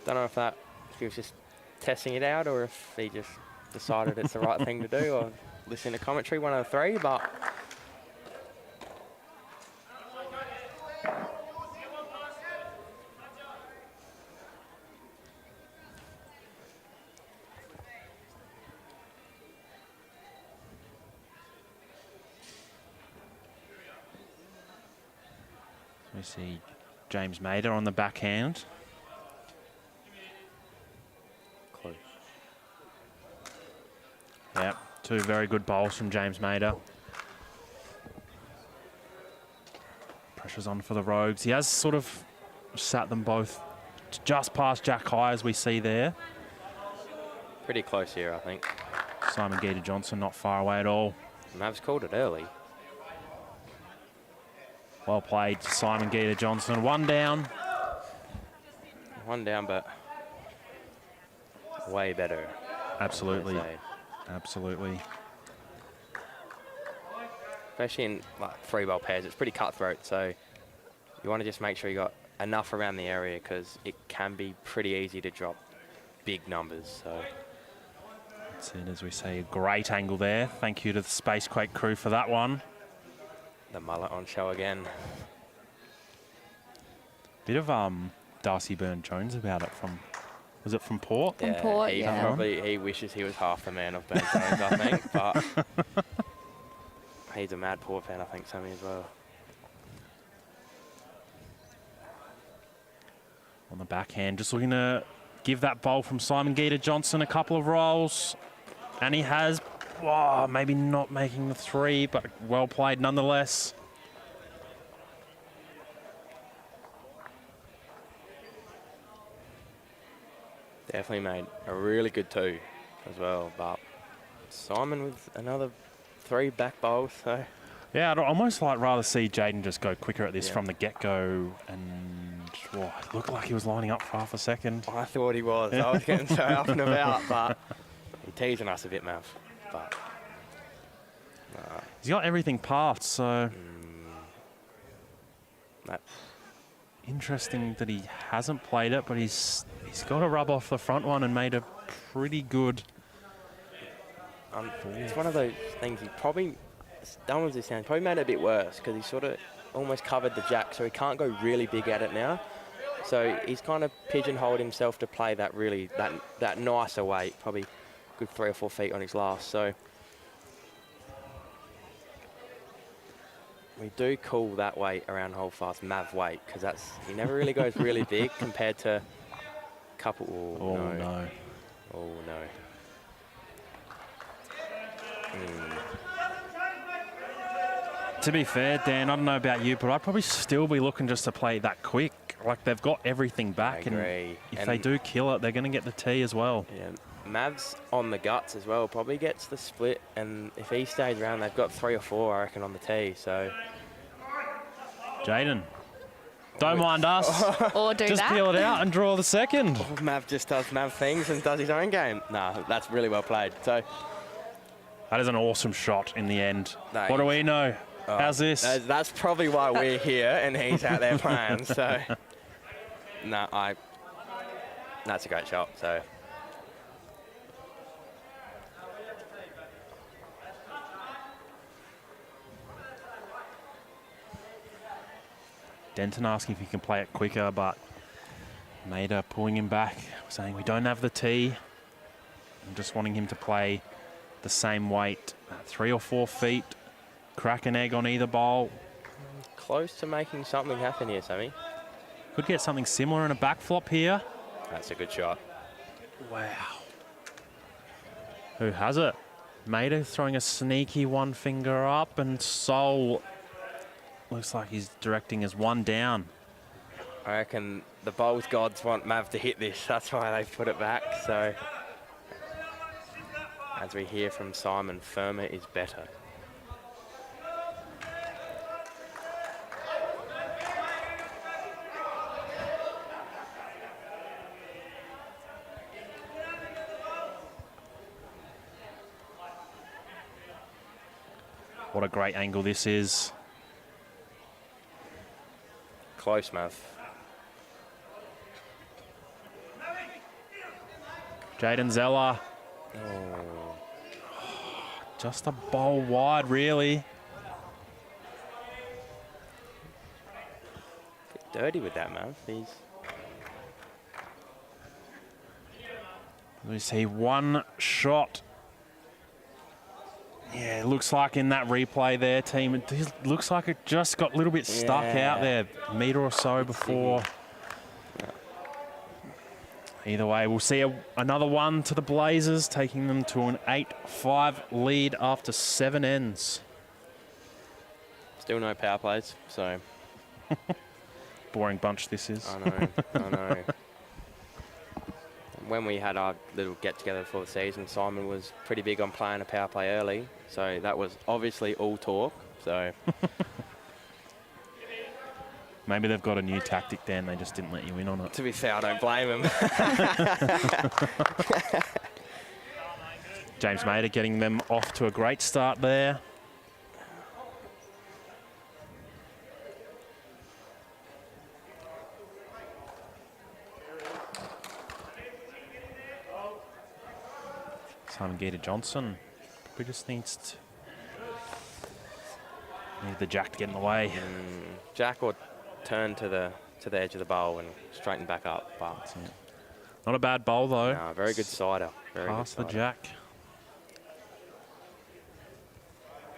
don't know if he was just testing it out or if he just decided it's the right thing to do or listen to commentary, one of the 3, but We see James Maida on the backhand. close. Yep, 2 very good bowls from James Maida. Pressure's on for the Rogues. He has sort of sat them both just past Jack High, as we see there. Pretty close here, I think. Simon Gita Johnson not far away at all. Mavs called it early. Well played, Simon Gita Johnson. 1 down. 1 down, but way better. Absolutely. Absolutely. Especially in like 3 bowl pairs, it's pretty cutthroat. So you want to just make sure you got enough around the area because it can be pretty easy to drop big numbers. So that's it, as we say, a great angle there. Thank you to the Spacequake crew for that one. the mullet on show again. Bit of Darcy Byrne-Jones about it from, was it from Port? From Port, he yeah. He wishes he was half the man of Byrne-Jones, I think, but he's a mad Port fan, I think, Sammy, as well. On the backhand, just looking to give that bowl from Simon Gita Johnson a couple of rolls. And he has, maybe not making the 3, but well played nonetheless. Definitely made a really good 2 as well. But Simon with another 3 back bowls. So Yeah, I'd almost like rather see Jaden just go quicker at this Yeah. from the get-go, and well, it looked like he was lining up for half a second. I thought he was. I was getting so up and about, but he's teasing us a bit, Mav. But He's got everything passed, so that, interesting that he hasn't played it, but he's got to rub off the front one and made a pretty good. it's one of those things he probably, as dumb as it sounds, probably made it a bit worse because he sort of almost covered the jack, so he can't go really big at it now. So he's kind of pigeonholed himself to play that really, that nicer weight, probably good 3 or 4 feet on his last. So we do call that weight around Holdfast Mav weight because he never really goes really big compared to a couple. Oh, no. Oh no. To be fair, Dan, I don't know about you, but I'd probably still be looking just to play that quick. Like, they've got everything back, and if they do kill it, they're going to get the tee as well. Yeah, Mav's on the guts as well, probably gets the split, and if he stays around, they've got 3 or 4, I reckon, on the tee. So Jaden, don't mind us. Or do Just that. peel it out and draw the second. Mav just does Mav things and does his own game. Nah, that's really well played. So That is an awesome shot in the end. No, What do we know? How's this? that's probably why we're here and he's out there playing. So no, that's a great shot. So Denton asking if he can play it quicker, but Maida pulling him back, saying we don't have the tee. I'm just wanting him to play the same weight, 3 or 4 feet, crack an egg on either bowl. close to making something happen here, Sammy. Could get something similar in a back flop here. That's a good shot. Wow. Who has it? Maida throwing a sneaky one finger up, and Sol looks like he's directing as one down. I reckon the bowls gods want Mav to hit this. That's why they put it back. So as we hear from Simon, firmer is better. What a great angle this is. Close, Mav. Jaden Zeller. Just a bowl wide, really. Bit dirty with that, Mav. We see one shot. Yeah, it looks like in that replay there, team, it looks like it just got a little bit stuck out there, a metre or so before. Either way, we'll see another one to the Blazers, taking them to an 8-5 lead after 7 ends. Still no power plays, so. Boring bunch this is. I know, I know. When we had our little get-together for the season, Simon was pretty big on playing a power play early, so that was obviously all talk, so. Maybe they've got a new tactic, Dan, they just didn't let you in on it. To be fair, I don't blame him. James Maida getting them off to a great start there. Simon Gator-Johnson probably just needs the jack to get in the way. Jack or turn to the edge of the bowl and straighten back up. But not a bad bowl though. no, very good cider. Very Past good the cider. jack.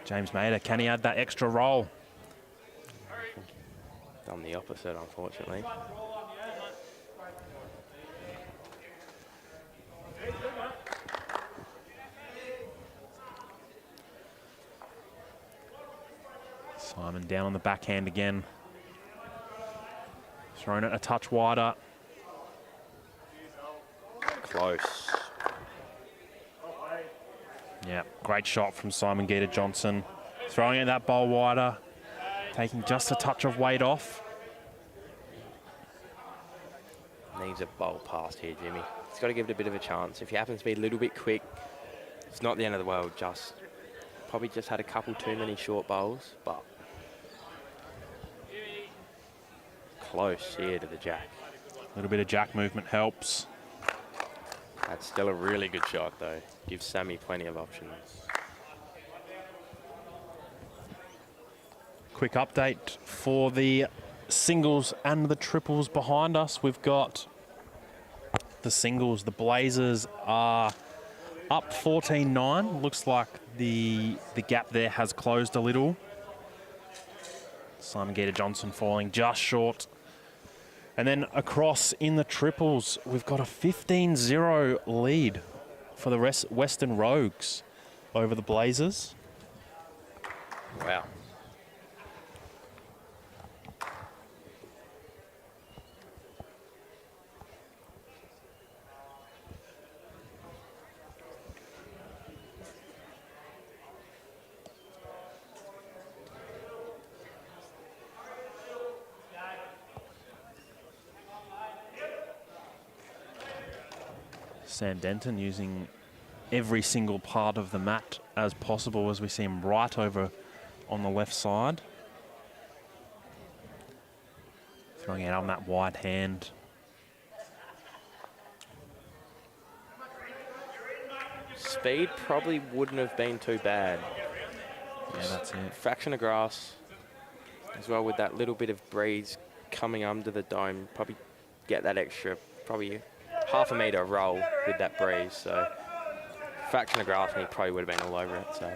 James Maida, can he add that extra roll? Done the opposite, unfortunately. Simon down on the backhand again. Throwing it a touch wider. close. Yeah, great shot from Simon Gator-Johnson. Throwing it that bowl wider, taking just a touch of weight off. Needs a bowl past here, Jimmy. He's got to give it a bit of a chance. If he happens to be a little bit quick, it's not the end of the world. Probably just had a couple too many short bowls, but close here to the jack. A little bit of jack movement helps. That's still a really good shot, though. Gives Sammy plenty of options. Quick update for the singles and the triples behind us. We've got the singles. The Blazers are up 14-9. Looks like the gap there has closed a little. Simon Gator-Johnson falling just short. And then across in the triples, we've got a 15-0 lead for the Western Rogues over the Blazers. Wow. Sam Denton using every single part of the mat as possible as we see him right over on the left side. Throwing out on that wide hand. Speed probably wouldn't have been too bad. Yeah, that's it. Fraction of grass as well with that little bit of breeze coming under the dome. Probably get that extra, probably half a metre roll with that breeze. So fraction of grass and he probably would have been all over it. So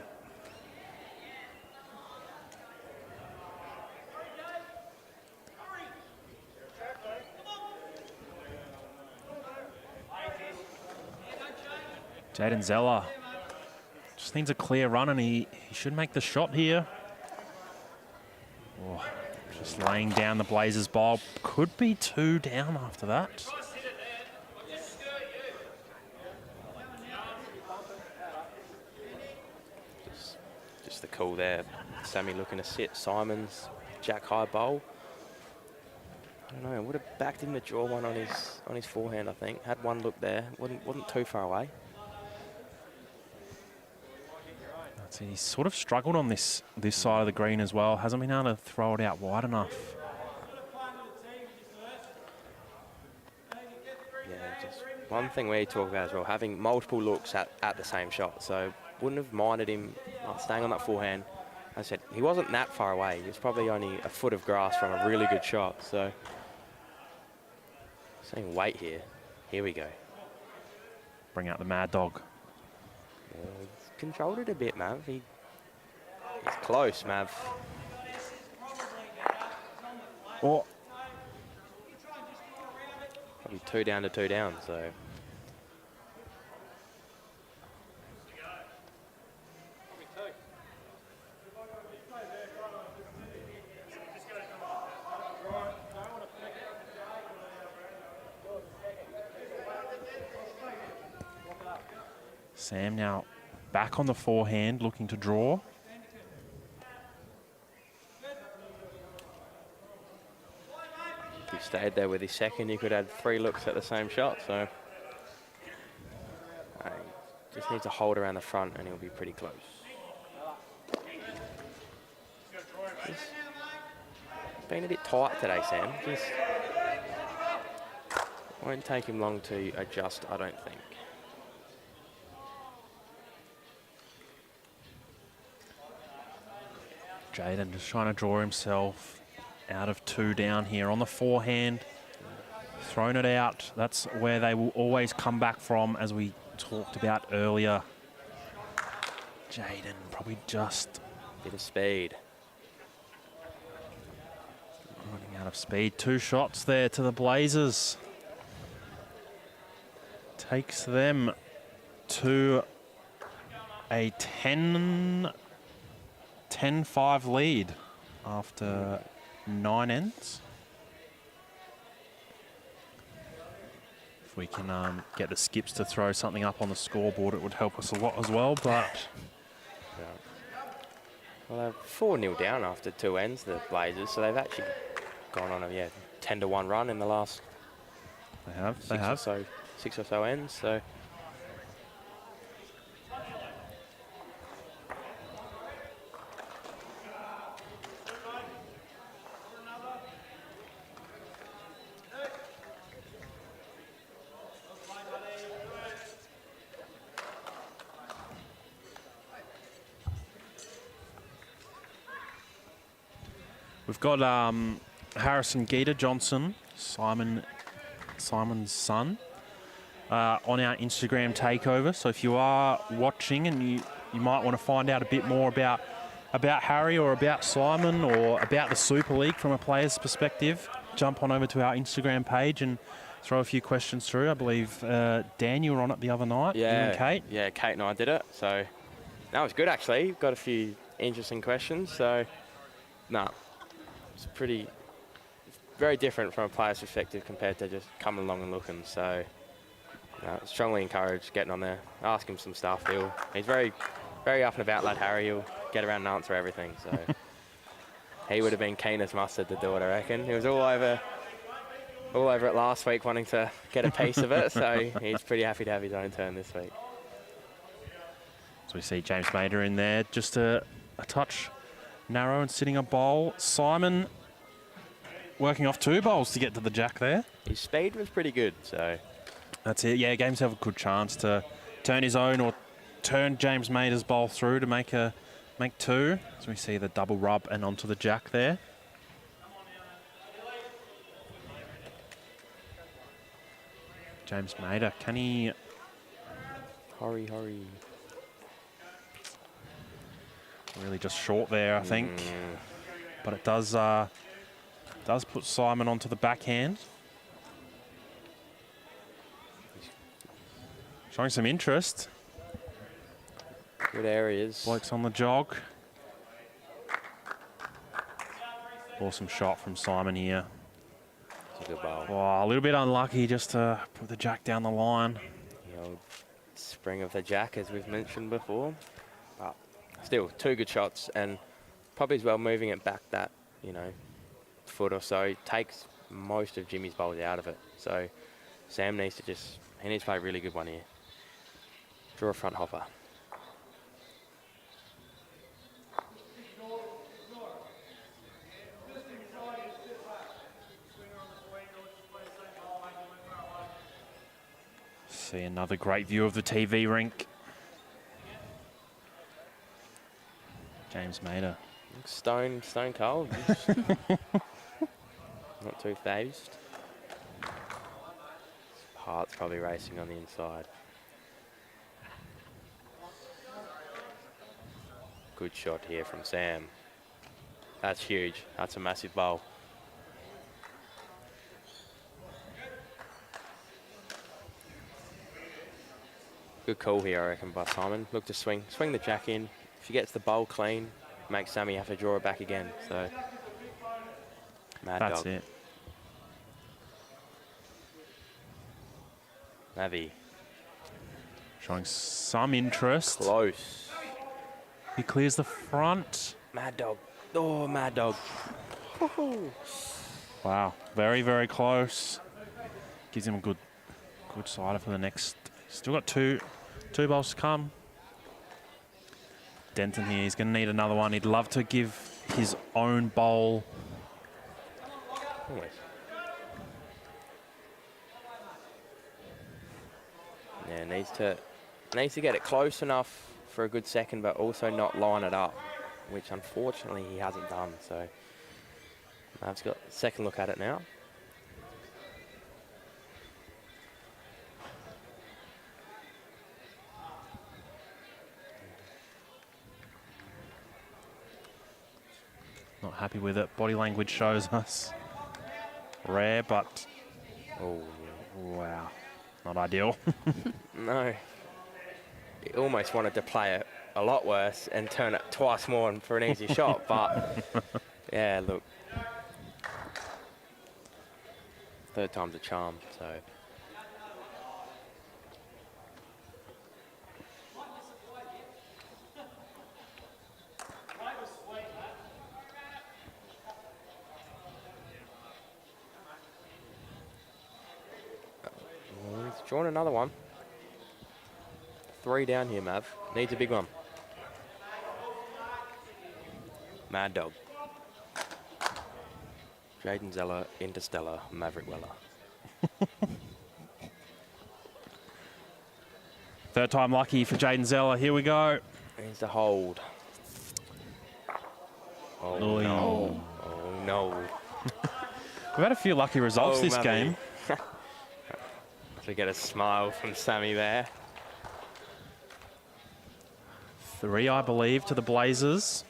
Jaden Zeller just needs a clear run and he should make the shot here. Oh, just laying down the Blazers bowl. Could be 2 down after that. just the call there. Sammy looking to sit Simon's jack high bowl. I don't know, would have backed him to draw one on his forehand, I think. Had one look there, wasn't too far away. That's it. He's sort of struggled on this side of the green as well. Hasn't been able to throw it out wide enough. Yeah, just one thing we talk about as well, having multiple looks at the same shot. So wouldn't have minded him staying on that forehand. As I said, he wasn't that far away. He was probably only a foot of grass from a really good shot. So seeing weight here. Here we go. Bring out the Mad Dog. He's controlled it a bit, Mav. He's close, Mav. Oh, Probably 2 down to 2 down, so. Sam now back on the forehand, looking to draw. If he stayed there with his second, you could add 3 looks at the same shot. So just needs to hold around the front and he'll be pretty close. Just been a bit tight today, Sam. Just won't take him long to adjust, I don't think. Jaden just trying to draw himself out of 2 down here on the forehand. Thrown it out. That's where they will always come back from, as we talked about earlier. Jaden probably just Bit of speed. running out of speed. 2 shots there to the Blazers. Takes them to a 10-5 lead after 9 ends. If we can get the skips to throw something up on the scoreboard, it would help us a lot as well. But well, they're 4-0 down after 2 ends, the Blazers, so they've actually gone on a 10-1 run in the last six or so ends. So we've got Harrison Geeta Johnson, Simon's son, on our Instagram takeover. So if you are watching and you might want to find out a bit more about Harry or about Simon or about the Super League from a player's perspective, jump on over to our Instagram page and throw a few questions through. I believe, Dan, you were on it the other night, you and Kate. Yeah, Kate and I did it. So that was good, actually. Got a few interesting questions. So, it's very different from a player's perspective compared to just coming along and looking. So, strongly encouraged getting on there, ask him some stuff. He's very, very up and about, lad Harry. He'll get around and answer everything. So, he would have been keen as mustard to do it, I reckon. He was all over it last week wanting to get a piece of it. So, he's pretty happy to have his own turn this week. So we see James Mader in there, just a touch narrow and sitting a bowl. Simon working off 2 bowls to get to the jack there. His speed was pretty good, so. That's it. Yeah, games have a good chance to turn his own or turn James Mader's bowl through to make 2. So we see the double rub and onto the jack there. James Mader, can he... Hurry. Really just short there, I think. But it does put Simon onto the backhand. Showing some interest. Good areas. Blokes on the jog. Awesome shot from Simon here. It's a good bowl. Oh, a little bit unlucky just to put the jack down the line. The old spring of the jack, as we've mentioned before. But still, 2 good shots, and probably as well moving it back that, foot or so takes most of Jimmy's bowls out of it. So Sam needs to play a really good one here. Draw a front hopper. See another great view of the TV rink. James Mader. Stone cold. Not too phased. Heart's probably racing on the inside. Good shot here from Sam. That's huge. That's a massive bowl. Good call here, I reckon, by Simon. Look to swing the jack in. If he gets the bowl clean, makes Sammy have to draw it back again. So, mad That's dog. it. Navi. Showing some interest. Close. He clears the front. Mad dog. Oh, mad dog. Wow, very, very close. Gives him a good sider for the next. Still got two bowls to come. Denton here, he's going to need another one. He'd love to give his own bowl. Always. Yeah, needs to get it close enough for a good second, but also not line it up, which unfortunately he hasn't done. So I've got a second look at it now. Not happy with it. Body language shows us. Rare, but Oh, wow, not ideal. no. He almost wanted to play it a lot worse and turn it twice more for an easy shot, but yeah, look. Third time's a charm, so. Do you want another one? 3 down here, Mav. Needs a big one. Mad Dog. Jaden Zeller, Interstellar, Maverick Weller. Third time lucky for Jaden Zeller. Here we go. Here's the hold. Oh, Oy. no. Oh, no. We've had a few lucky results this Maverick. game. We get a smile from Sammy there. 3, I believe, to the Blazers.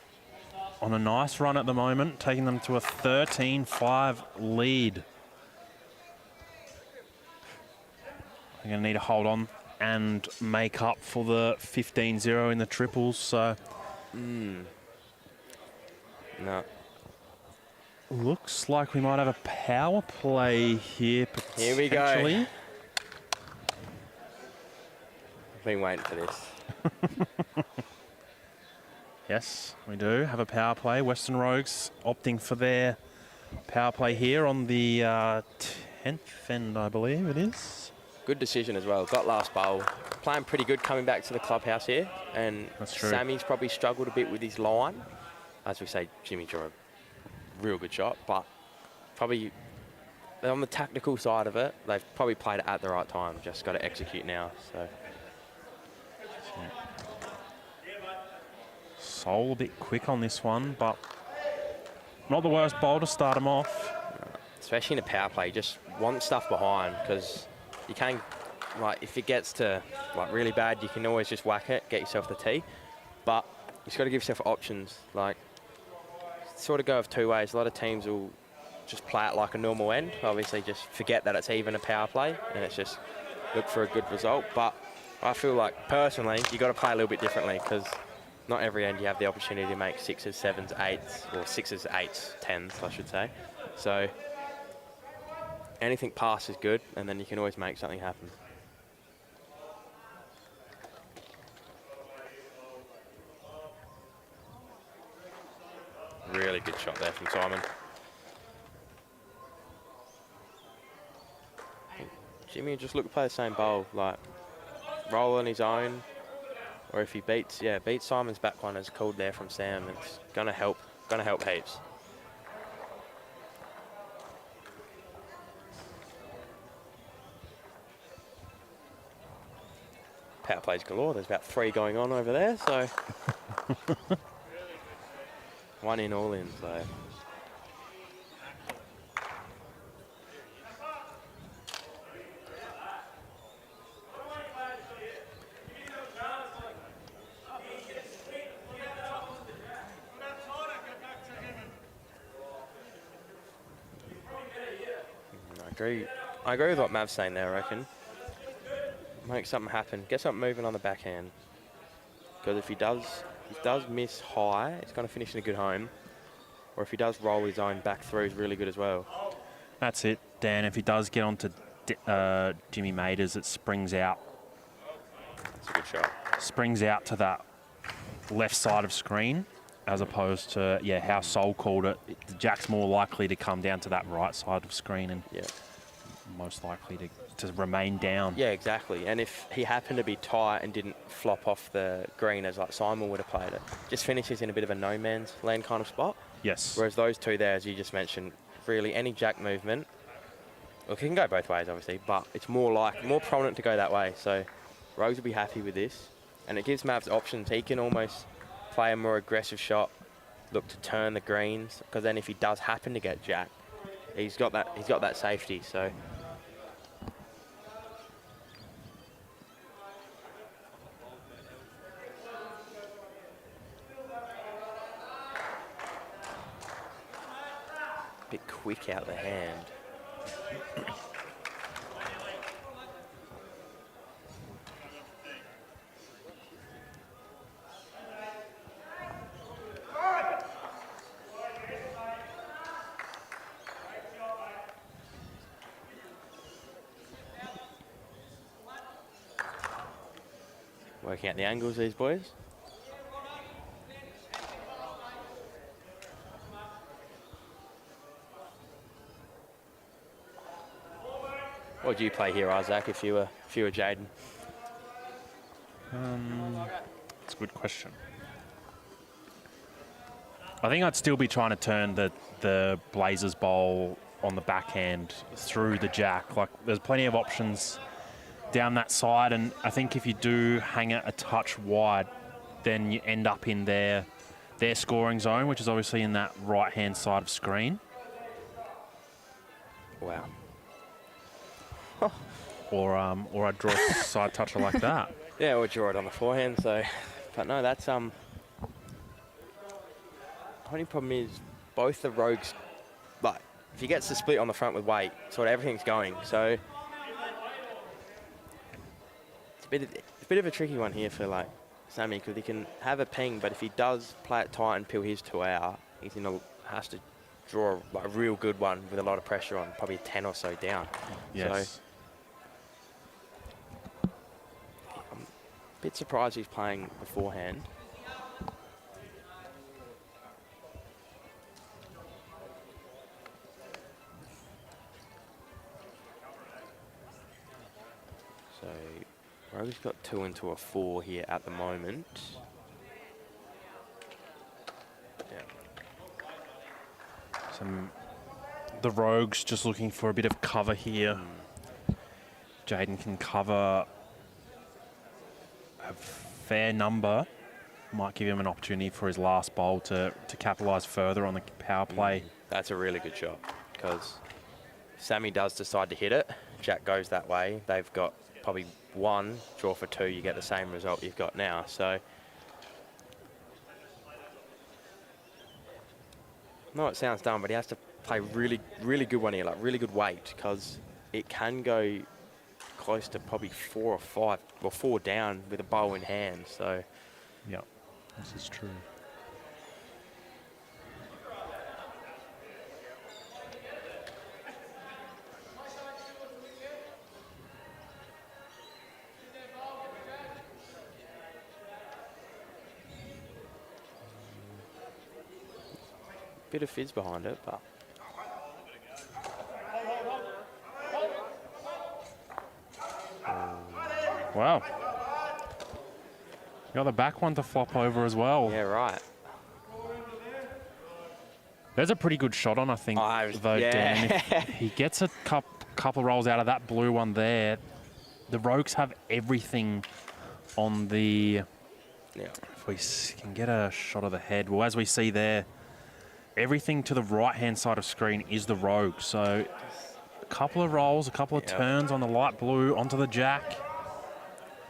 On a nice run at the moment, taking them to a 13-5 lead. They're going to need to hold on and make up for the 15-0 in the triples. So No. looks like we might have a power play here. Here we go. potentially. I've been waiting for this. Yes, we do have a power play. Western Rogues opting for their power play here on the 10th end, I believe it is. Good decision as well. Got last bowl. Playing pretty good coming back to the clubhouse here. And That's true. Sammy's probably struggled a bit with his line. As we say, Jimmy drew a real good shot, but probably on the tactical side of it, they've probably played it at the right time. Just got to execute now. So Sol a bit quick on this one, but not the worst bowl to start him off. especially in a power play, just want stuff behind, because you can, like, if it gets to like really bad, you can always just whack it, get yourself the tee, but you just got to give yourself options. Like, sort of go of 2 ways. A lot of teams will just play it like a normal end. Obviously, just forget that it's even a power play, and it's just look for a good result. But I feel like personally, you got to play a little bit differently, because not every end you have the opportunity to make 6s, 7s, 8s, or 6s, 8s, 10s, I should say. So anything past is good, and then you can always make something happen. Really good shot there from Simon. Jimmy just look to play the same bowl, like roll on his own, or if he beats Simon's back one as called there from Sam, it's gonna help heaps. Power plays galore. There's about 3 going on over there, so 1 in, all in. So I agree with what Mav's saying there, I reckon. Make something happen. Get something moving on the backhand. Because if he does miss high, it's going to finish in a good home. Or if he does roll his own back through, is really good as well. That's it, Dan. If he does get onto Jimmy Maders, it springs out. That's a good shot. Springs out to that left side of screen, as opposed to, how Sol called it. Jack's more likely to come down to that right side of screen and most likely to remain down. Yeah, exactly. And if he happened to be tight and didn't flop off the green as like Simon would have played it, just finishes in a bit of a no man's land kind of spot. Yes. Whereas those two there, as you just mentioned, really any Jack movement, look, it can go both ways obviously, but it's more prominent to go that way. So Rogues will be happy with this, and it gives Mavs options. He can almost play a more aggressive shot, look to turn the greens, because then if he does happen to get Jack, he's got that safety. So bit quick out the hand. Working out the angles, these boys. What would you play here, Isaac, if you were Jaden? That's a good question. I think I'd still be trying to turn the Blazers bowl on the backhand through the jack. Like, there's plenty of options down that side, and I think if you do hang it a touch wide, then you end up in their scoring zone, which is obviously in that right-hand side of screen. Wow. Or I'd draw a side toucher like that. Yeah, or draw it on the forehand. So, but no, that's The only problem is both the rogues, like, if he gets the split on the front with weight, sort of everything's going. So it's a bit of a tricky one here for like Sammy, because he can have a ping, but if he does play it tight and peel his 2 out, he's has to draw like a real good one with a lot of pressure on, probably 10 or so down. Yes. So I'm a bit surprised he's playing beforehand. So Rogue's got 2 into a 4 here at the moment. The Rogues just looking for a bit of cover here. Jaden can cover a fair number. Might give him an opportunity for his last bowl to capitalise further on the power play. That's a really good shot, because if Sammy does decide to hit it, Jack goes that way. They've got probably 1, draw for 2, you get the same result you've got now. So, no, it sounds dumb, but he has to play really, really good one here, like really good weight, because it can go close to probably 4 or 5, or 4 down with a bowl in hand. So, Yeah, this is true. bit of fizz behind it, but Wow. Got the back one to flop over as well. yeah, right. There's a pretty good shot on, I think, though, yeah. Dan. If he gets a couple rolls out of that blue one there, the Rogues have everything on the... Yeah. If we can get a shot of the head. Well, as we see there, everything to the right-hand side of screen is the Rogue. So a couple of rolls, a couple of turns on the light blue onto the jack.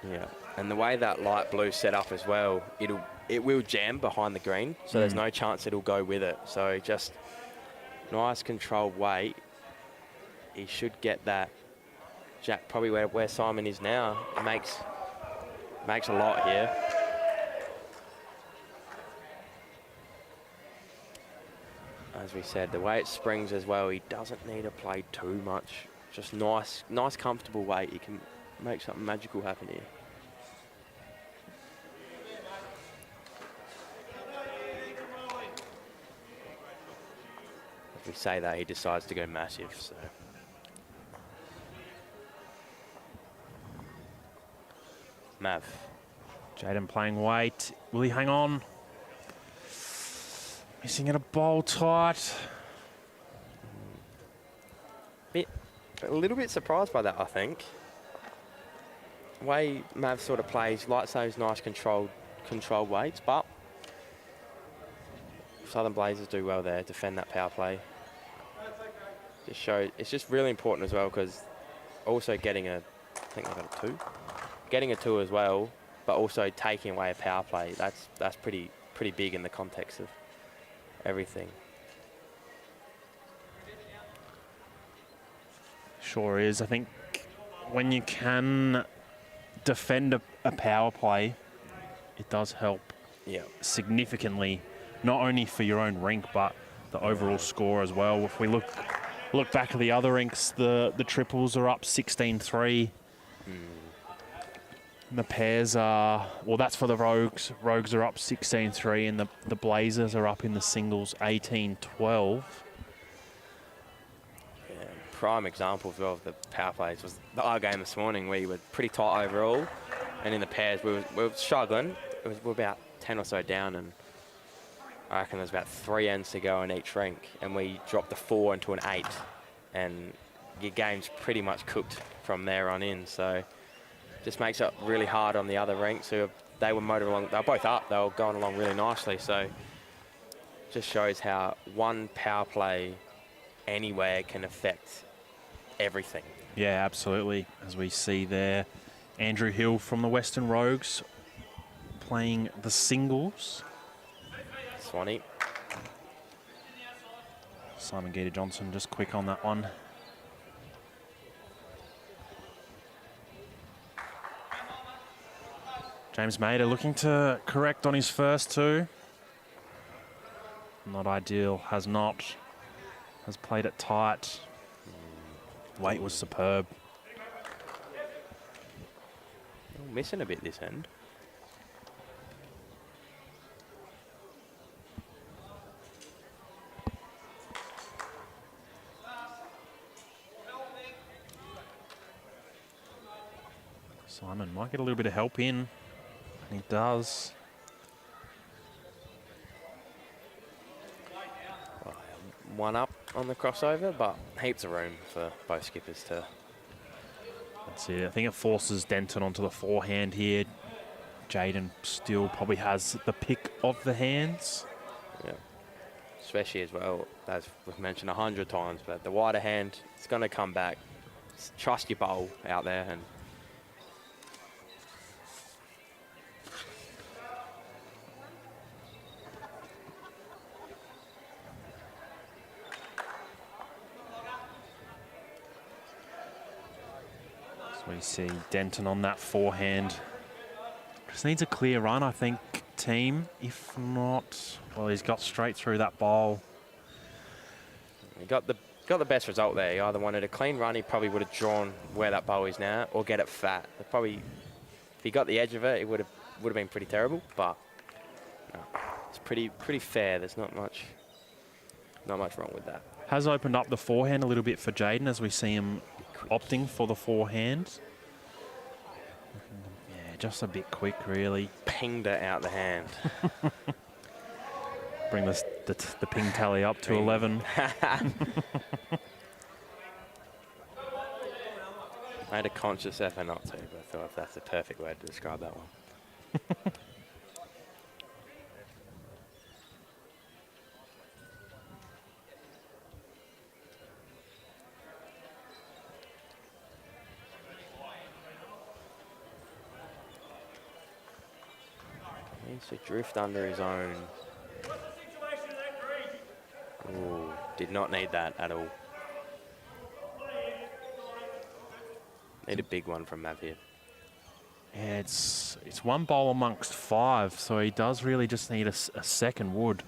Yeah, and the way that light blue set up as well, it will jam behind the green, so there's no chance it'll go with it. So just nice controlled weight. He should get that jack probably where Simon is now. It makes a lot here. As we said, the way it springs as well, he doesn't need to play too much. Just nice, comfortable weight. He can make something magical happen here. If we say that, he decides to go massive. So Mav. Jaden playing weight. Will he hang on? Missing it a bowl tight. A little bit surprised by that, I think. The way Mav sort of plays, likes those nice controlled weights, but Southern Blazers do well there, defend that power play. Just show it's just really important as well, because also getting I think they got a 2. Getting a 2 as well, but also taking away a power play, that's pretty big in the context of everything. Sure is. I think when you can defend a power play, it does help significantly, not only for your own rink, but the overall score as well. If we look back at the other rinks, the triples are up 16-3. The pairs are, well, that's for the Rogues. Rogues are up 16-3, and the Blazers are up in the singles 18-12. prime example of the power plays was our game this morning. We were pretty tight overall, and in the pairs we were struggling. We were about 10 or so down, and I reckon there's about 3 ends to go in each rink, and we dropped the 4 into an 8, and your game's pretty much cooked from there on in. So just makes it really hard on the other rinks. So they were motoring along. They were both up. They were going along really nicely. So just shows how one power play anywhere can affect everything. Yeah, absolutely. As we see there, Andrew Hill from the Western Rogues playing the singles. Swanee. Simon Gator-Johnson just quick on that one. James Mader looking to correct on his first 2. Not ideal, has not. Has played it tight. Weight was superb. Missing a bit this end. Simon might get a little bit of help in. And he does. One up on the crossover, but heaps of room for both skippers to. That's it. I think it forces Denton onto the forehand here. Jaden still probably has the pick of the hands. Yeah. Especially as well, as we've mentioned 100 times, but the wider hand, it's going to come back. Trust your bowl out there. And we see Denton on that forehand. Just needs a clear run, I think, team. If not, well, he's got straight through that bowl. he got the best result there. He either wanted a clean run, he probably would have drawn where that bowl is now, or get it fat. Probably, if he got the edge of it, it would have been pretty terrible. But no, it's pretty fair. There's not much wrong with that. Has opened up the forehand a little bit for Jaden as we see him opting for the forehand. Yeah, just a bit quick, really. Pinged it out the hand. Bring the ping tally up to 11. I had a conscious effort not to, but I thought that's the perfect way to describe that one. Needs to drift under his own. Ooh, did not need that at all. Need a big one from Mav here. Yeah, it's one bowl amongst 5, so he does really just need a second wood.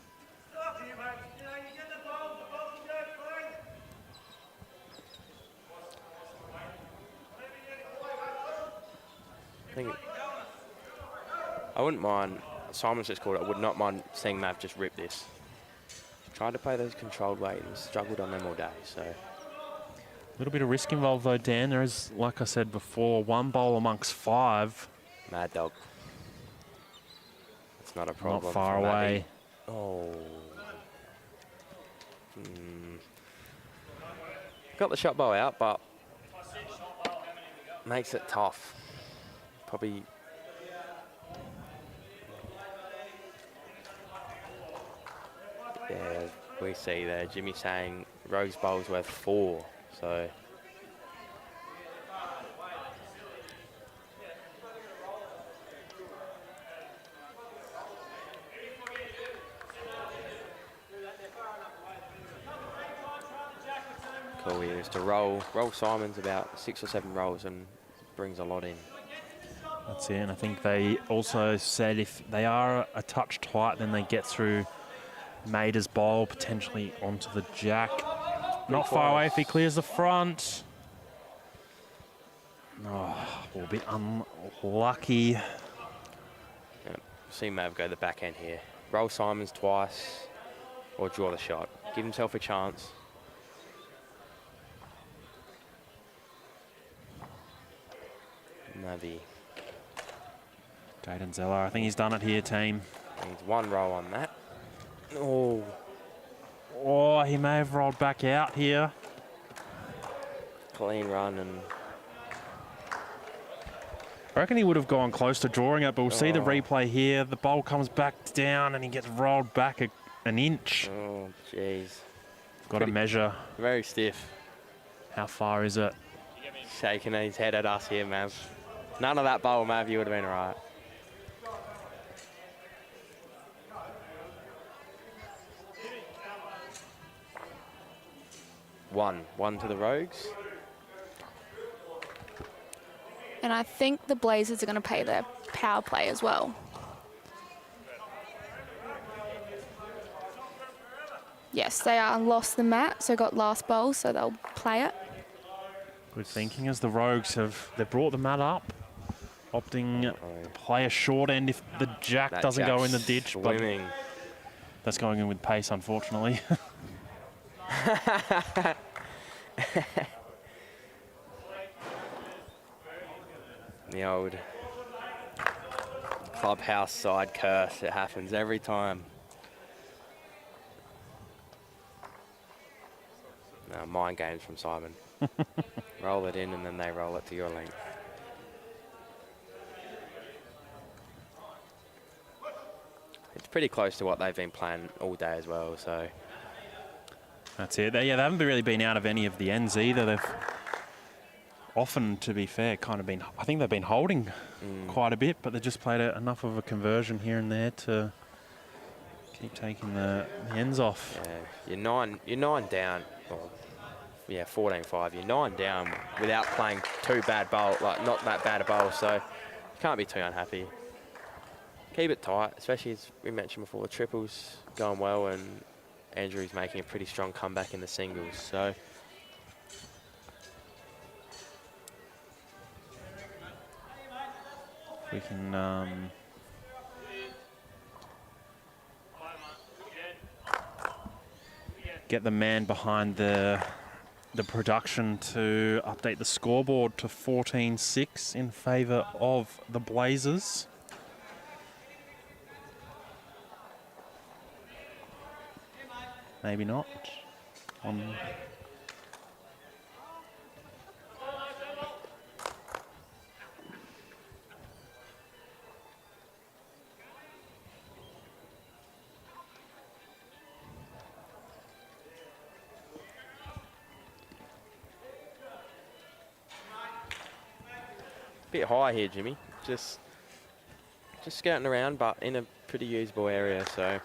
I wouldn't mind, Simon's just called it, I would not mind seeing Mav just rip this. Tried to play those controlled weight and struggled on them all day, so. A little bit of risk involved though, Dan. There is, like I said before, one bowl amongst 5. Mad dog. It's not a problem. Not far away. Oh. Got the shot bow out, but makes it tough. Probably. Yeah, we see there Jimmy saying Rogue's bowl's worth 4, so. Cool, he is to roll Simon's about 6 or 7 rolls and brings a lot in. That's it, and I think they also said if they are a touch tight, then they get through Mader's bowl, potentially onto the jack. Not far away if he clears the front. Oh, a bit unlucky. Yeah, see Mav go the backhand here. Roll Simon's twice or draw the shot. Give himself a chance. Maybe Jaden Zeller, I think he's done it here, team. needs one roll on that. Oh, Oh, he may have rolled back out here. clean run and I reckon he would have gone close to drawing it, but we'll see the Oh. replay here. The bowl comes back down and he gets rolled back an inch. oh, jeez. Got to measure Very stiff. how far is it. Shaking his head at us here, Mav. None of that bowl, Mav, you would have been right. One to the Rogues. And I think the Blazers are going to pay their power play as well. Yes, they are lost the mat, so got last bowl, so they'll play it. Good thinking as the Rogues they've brought the mat up, opting to play a short end if the jack That doesn't go in the jack's ditch. Swimming. But that's going in with pace, unfortunately. The old clubhouse side curse. It happens every time. No, mind games from Simon. Roll it in and then they roll it to your length. It's pretty close to what they've been playing all day as well, so That's it. They haven't really been out of any of the ends either. They've often, to be fair, kind of been, I think they've been holding quite a bit, but they just played enough of a conversion here and there to keep taking the ends off. yeah, you're nine down. Well, yeah, 14-5. You're 9 down without playing too bad bowl, like not that bad a bowl, so you can't be too unhappy. Keep it tight, especially as we mentioned before, the triples going well and Andrew's making a pretty strong comeback in the singles, so We can get the man behind the production to update the scoreboard to 14-6 in favour of the Blazers. Maybe not. bit high here, Jimmy. Just scouting around, but in a pretty usable area, so.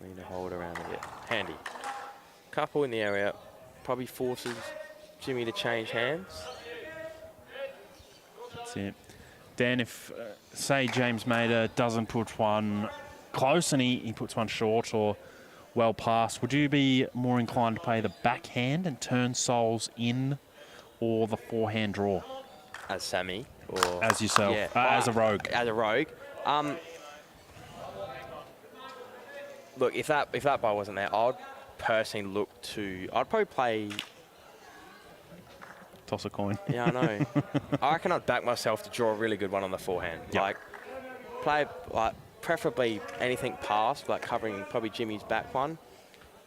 Need to hold around a bit. Handy. Couple in the area, probably forces Jimmy to change hands. That's it. Dan, if, say, James Mader doesn't put one close and he puts one short or well past, would you be more inclined to play the backhand and turn soles in or the forehand draw? As Sammy? Or As yourself, yeah, as a rogue. As a rogue. Look, if that ball wasn't there, I'd personally look to... I'd probably play... Toss a coin. Yeah, I know. I reckon I'd back myself to draw a really good one on the forehand. Yep. Like, play, like, preferably anything past, like covering probably Jimmy's back one.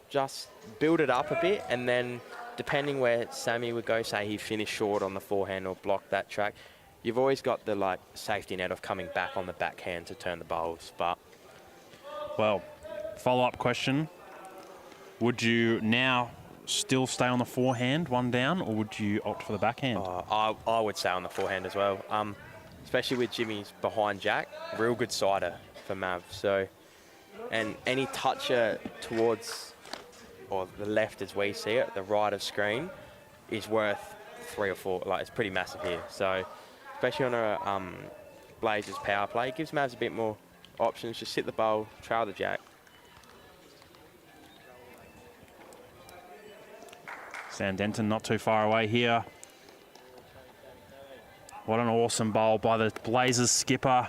Just build it up a bit, and then depending where Sammy would go, say he finished short on the forehand or blocked that track, you've always got the, like, safety net of coming back on the backhand to turn the bowls. But Well, follow-up question. Would you now still stay on the forehand, one down, or would you opt for the backhand? I would say on the forehand as well, especially with Jimmy's behind jack. Real good sider for Mav. So, and any toucher towards, or the left as we see it, the right of screen, is worth 3 or 4. Like, it's pretty massive here. So, especially on a Blazers power play, gives Mavs a bit more options. Just sit the bowl, trail the jack. Sam Denton not too far away here. What an awesome bowl by the Blazers skipper.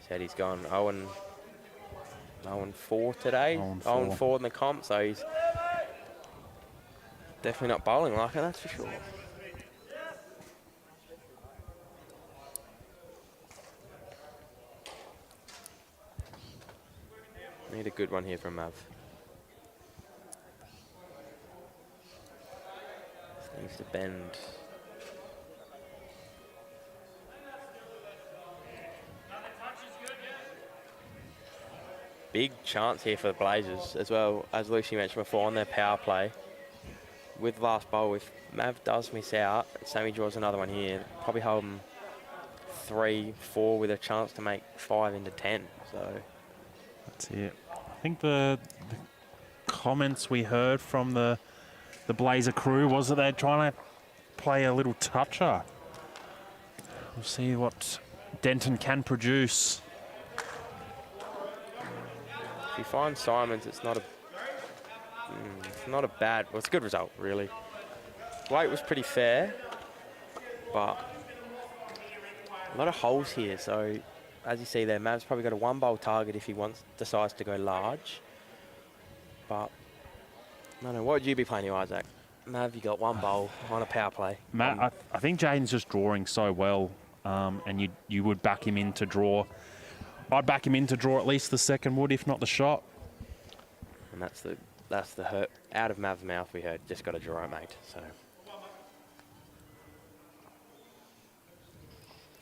Said he's gone 0-4 today. 0-4. 0-4 in the comp, so he's definitely not bowling like it, that's for sure. Need a good one here from Mav. Needs to bend. Big chance here for the Blazers as well, as Lucy mentioned before, on their power play. With last bowl, if Mav does miss out, Sammy draws another one here, probably hold them 3-4 with a chance to make 5 into 10. So that's it. I think the comments we heard from the Blazer crew was that they're trying to play a little toucher. We'll see what Denton can produce. if you find Simons, it's not a bad, well, it's a good result, really. Weight was pretty fair, but a lot of holes here. So, as you see there, Mav's probably got a 1-bowl target if he decides to go large. But, I don't know, what would you be playing here, Isaac? Mav, you got 1 bowl on a power play. Matt, I think Jaden's just drawing so well, and you would back him in to draw. I'd back him in to draw at least the second wood, if not the shot. And that's the hurt out of Mav's mouth we heard. Just got to draw it, mate. So,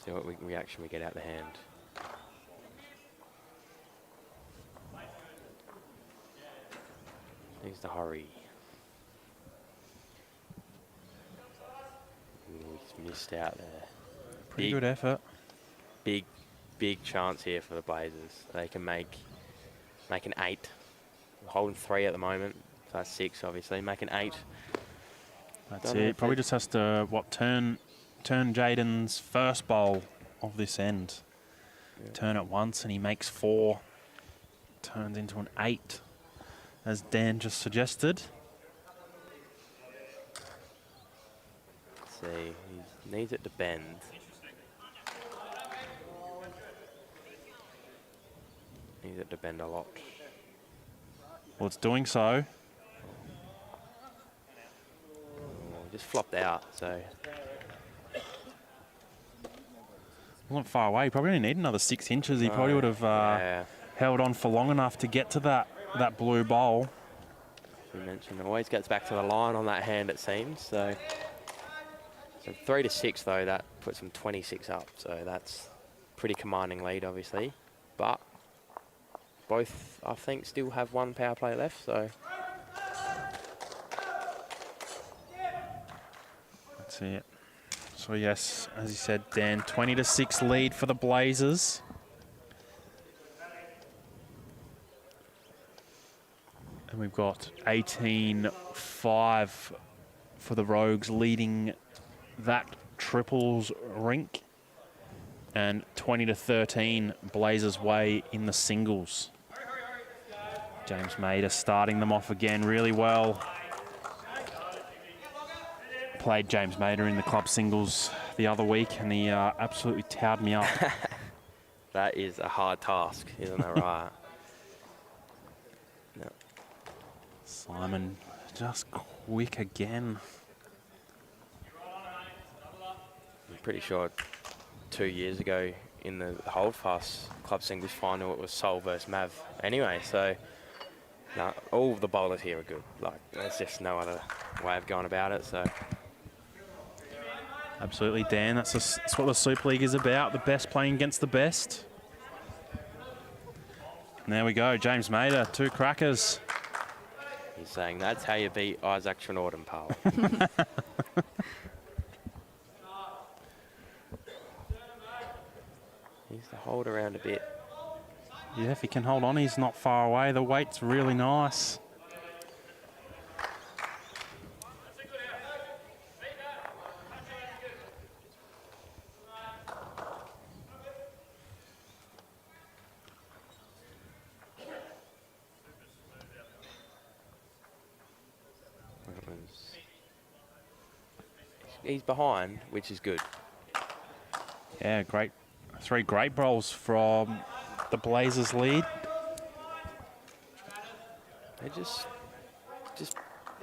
see what reaction we get out the hand. Needs to hurry. He's missed out there. Pretty good effort. Big chance here for the Blazers. They can make an 8. We're holding 3 at the moment. So that's 6, obviously. Make an 8. That's it. Probably just has to turn Jaden's first bowl of this end. Yeah. Turn it once and he makes 4. Turns into an 8, as Dan just suggested. Let's see, he needs it to bend. Needs it to bend a lot. Well, it's doing so. Just flopped out, so. Wasn't far away. He probably only need another 6 inches. He probably would have held on for long enough to get to that blue bowl. As we mentioned, it always gets back to the line on that hand, it seems. So 3 to 6 though, that puts him 26 up. So that's pretty commanding lead, obviously. But both, I think, still have 1 power play left. So that's it. So yes, as you said, Dan, 20 to 6 lead for the Blazers. And we've got 18-5 for the Rogues leading that triples rink. And 20 to 13 Blazers way in the singles. James Mader starting them off again really well. Played James Mader in the club singles the other week and he absolutely towed me up. that is a hard task, isn't it, right? No. Simon just quick again. I'm pretty sure 2 years ago in the Holdfast club singles final it was Sol versus Mav anyway, so no, all the bowlers here are good. Like, there's just no other way of going about it. So absolutely, Dan. That's what the Super League is about. The best playing against the best. And there we go. James Mader, 2 crackers. He's saying that's how you beat Isaac Trenorden, pal. Needs to hold around a bit. Yeah, if he can hold on, he's not far away. The weight's really nice. he's behind, which is good. Yeah, great. 3 great bowls from the Blazers lead. They just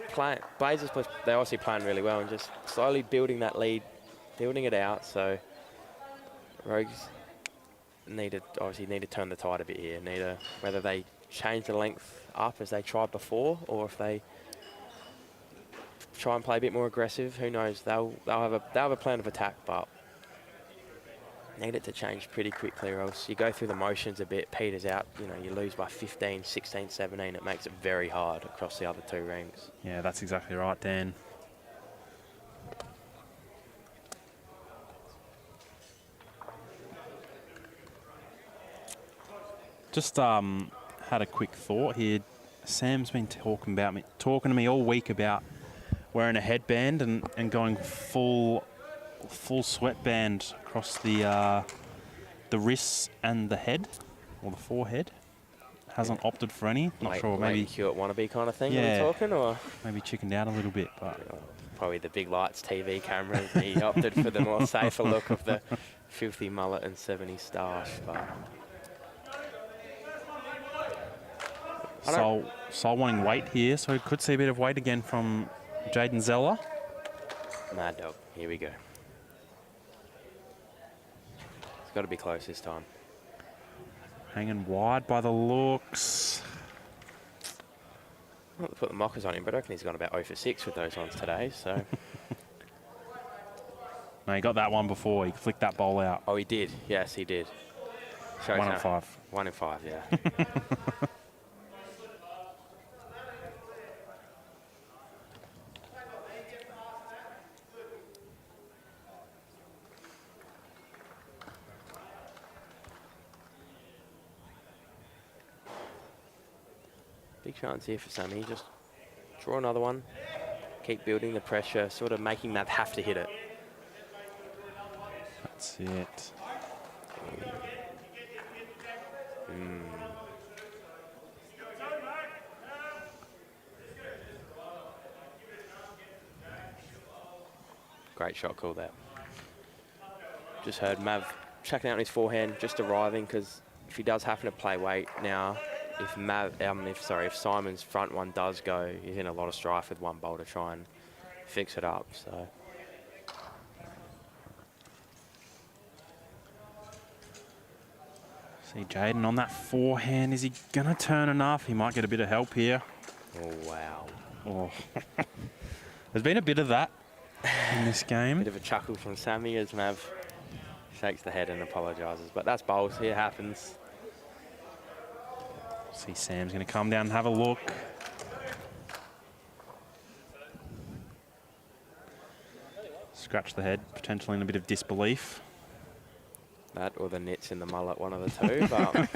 playing. Blazers, they're obviously playing really well and just slowly building that lead, building it out. So Rogues obviously need to turn the tide a bit here. Whether they change the length up as they tried before, or if they try and play a bit more aggressive. Who knows? They'll have a plan of attack, but need it to change pretty quickly, or else you go through the motions a bit, peters out, you lose by 15, 16, 17. It makes it very hard across the other 2 rings. Yeah, that's exactly right, Dan. Just had a quick thought here. Sam's been talking to me all week about wearing a headband and going full sweatband across the wrists and the head, or the forehead. Hasn't opted for any. Not sure. Maybe Hewitt wannabe kind of thing. Yeah. Are we talking, or maybe chickened out a little bit, but probably the big lights, TV cameras. He opted for the more safer look of the filthy mullet and 70 stash. But Sol wanting weight here, so we could see a bit of weight again from Jaden Zeller. Mad Dog, here we go. It's got to be close this time. Hanging wide by the looks. Not to put the mockers on him, but I reckon he's gone about 0 for 6 with those ones today. So. No, he got that one before. He flicked that bowl out. Oh, he did. Yes, he did. Shows 1 in 5. 1 in 5, yeah. Big chance here for Sammy. Just draw another one. Keep building the pressure, sort of making Mav have to hit it. That's it. Great shot call there. Just heard Mav chucking out on his forehand, just arriving, because if he does happen to play weight now, if Simon's front one does go, he's in a lot of strife with one bowl to try and fix it up. So. See Jaden on that forehand. Is he going to turn enough? He might get a bit of help here. Oh, wow. Oh. There's been a bit of that in this game. Bit of a chuckle from Sammy as Mav shakes the head and apologises. But that's bowls. Here happens. See Sam's going to come down and have a look. Scratch the head, potentially in a bit of disbelief. That or the nits in the mullet, one of the two. But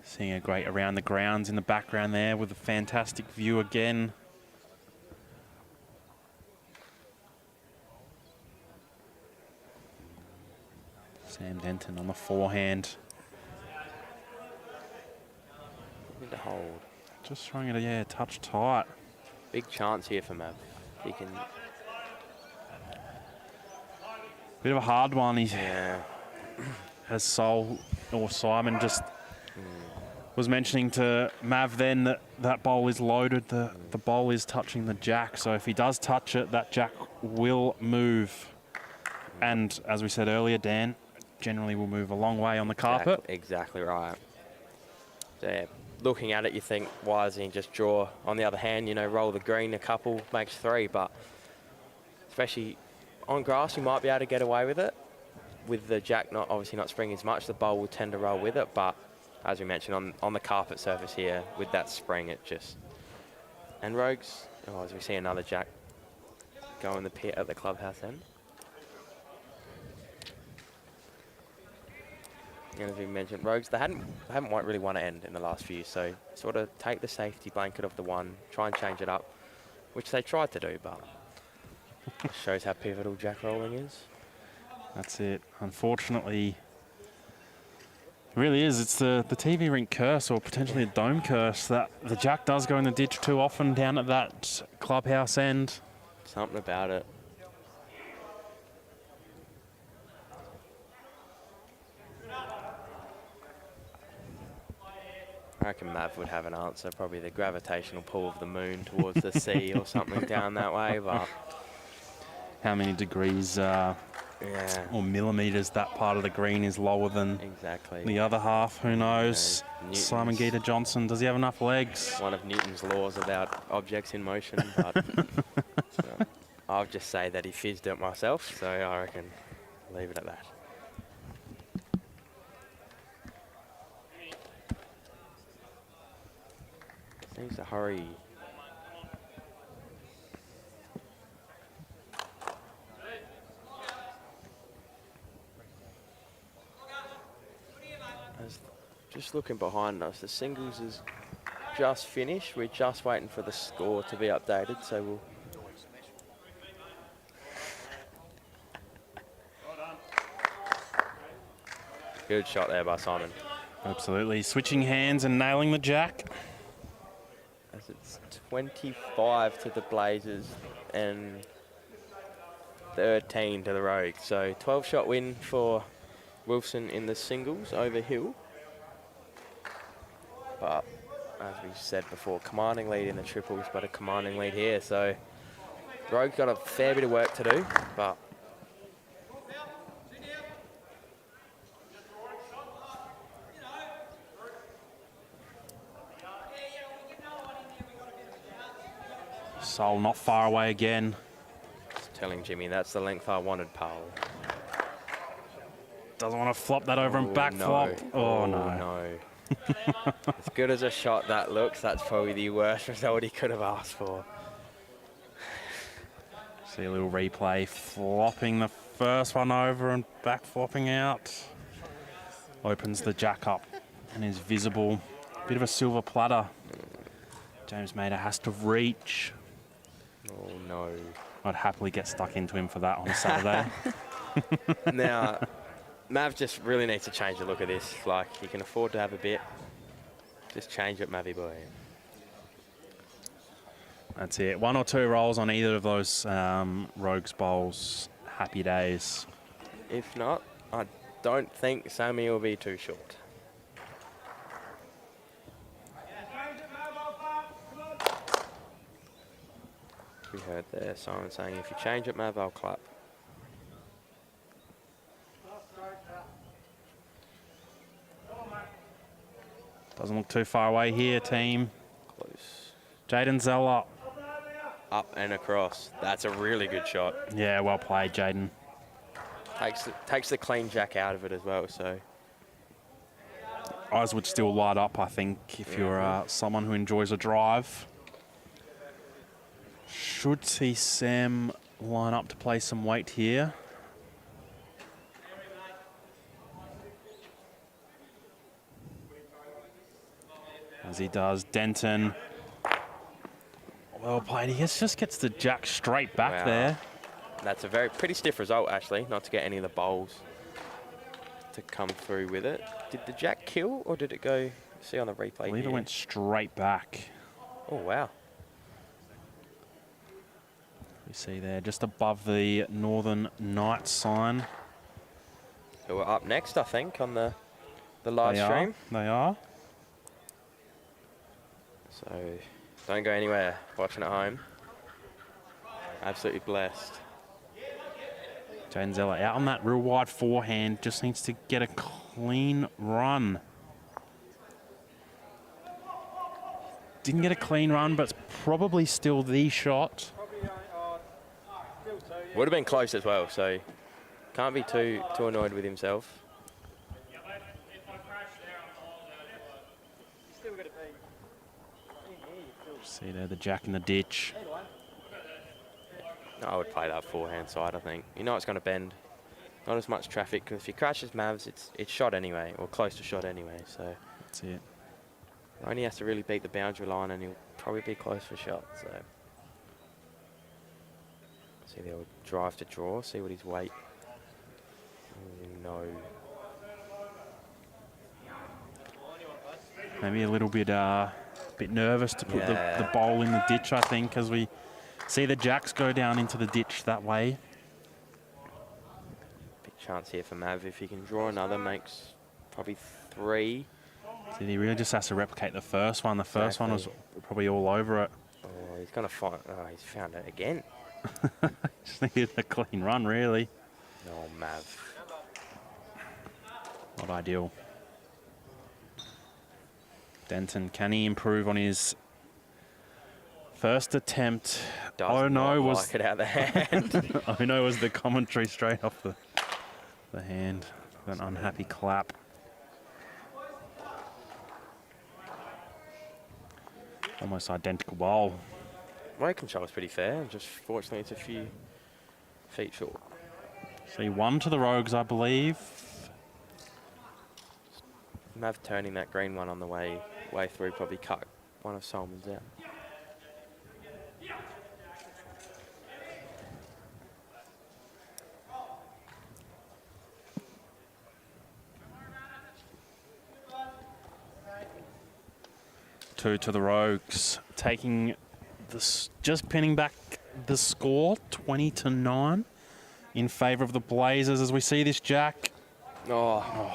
seeing a great around the grounds in the background there with a fantastic view again. Sam Denton on the forehand. need to hold. Just throwing it, yeah, touch tight. Big chance here for Mav. He can. Bit of a hard one. He's Yeah. as Sol or Simon just was mentioning to Mav then that that bowl is loaded. The bowl is touching the jack. So if he does touch it, that jack will move. And as we said earlier, Dan, generally will move a long way on the carpet. Exactly right. So, yeah, looking at it, you think, why doesn't he just draw? On the other hand, roll the green a couple, makes 3. But especially on grass, you might be able to get away with it. With the jack obviously not springing as much, the bowl will tend to roll with it. But as we mentioned, on the carpet surface here, with that spring, it just... And Rogues, as we see another jack go in the pit at the clubhouse end. And as we mentioned, Rogues, they haven't really won an end in the last few, so sort of take the safety blanket of the one, try and change it up, which they tried to do, but shows how pivotal jack rolling is. That's it. Unfortunately, it really is. It's the TV rink curse, or potentially a dome curse, that the jack does go in the ditch too often down at that clubhouse end. Something about it. I reckon Mav would have an answer, probably the gravitational pull of the moon towards the sea or something down that way, but... How many degrees yeah, or millimetres that part of the green is lower than exactly. the other half? Who knows? Newton's Simon Geeta Johnson, does he have enough legs? one of Newton's laws about objects in motion, but so I'll just say that he fizzed it myself, so I reckon leave it at that. Seems to hurry. Just looking behind us, the singles is just finished. We're just waiting for the score to be updated, so we'll... Good shot there by Simon. Absolutely. Switching hands and nailing the jack. As it's 25 to the Blazers and 13 to the Rogues. So 12-shot win for Wilson in the singles over Hill. But as we said before, commanding lead in the triples, but a commanding lead here. So Rogue's got a fair bit of work to do, but Sol not far away again. just telling Jimmy that's the length I wanted, pal. Doesn't want to flop that over and back flop. Oh, no. As good as a shot that looks, that's probably the worst result he could have asked for. See a little replay, flopping the first one over and back flopping out. Opens the jack up and is visible. Bit of a silver platter. James Mader has to reach. Oh, no. I'd happily get stuck into him for that on a Saturday. Now, Mav just really needs to change the look of this. Like, he can afford to have a bit. Just change it, Mavy boy. That's it. One or two rolls on either of those Rogues bowls. Happy days. If not, I don't think Sammy will be too short. We heard there Simon saying, if you change it, Mav, I'll clap. Doesn't look too far away here, team. Close. Jaden Zeller. Up and across. That's a really good shot. Yeah, well played, Jaden. Takes the clean jack out of it as well, so. Eyes would still light up, I think, if you're someone who enjoys a drive. Should see Sam line up to play some weight here. As he does, Denton. Well played. He just gets the jack straight back there. That's a pretty stiff result, actually, not to get any of the bowls to come through with it. Did the jack kill, or did it go, see on the replay I believe here? it went straight back. Oh, wow. We see there, just above the Northern Knights sign. So we're up next, I think, on the live stream. They are. So don't go anywhere watching at home. Absolutely blessed. Jaden Zeller out on that real wide forehand. Just needs to get a clean run. Didn't get a clean run, but it's probably still the shot. Would have been close as well, so can't be too annoyed with himself. See there, the jack in the ditch. I would play that forehand side, I think. You know it's going to bend. Not as much traffic, because if he crashes Mavs, it's shot anyway, or close to shot anyway. So That's it. only has to really beat the boundary line, and he'll probably be close for shot. So see, they'll drive to draw. See what his weight. No. Maybe a little bit nervous to put the bowl in the ditch, I think, as we see the jacks go down into the ditch that way. Big chance here for Mav. If he can draw another, makes probably 3. So he really just has to replicate the first one. The first one was probably all over it. Oh, he's going to find... Oh, he's found it again. Just needed a clean run, really. Oh, Mav. Not ideal. Denton, can he improve on his first attempt? Does not like it out of the hand. Oh no, was the commentary straight off the hand. An unhappy clap. Almost identical bowl. My control is pretty fair. Just fortunately, it's a few feet short. See, 1 to the Rogues, I believe. Mav turning that green one on the way through probably cut one of Solomons out. Two to the Rogues, taking this, just pinning back the score, 20-9, in favour of the Blazers. As we see this jack. Oh.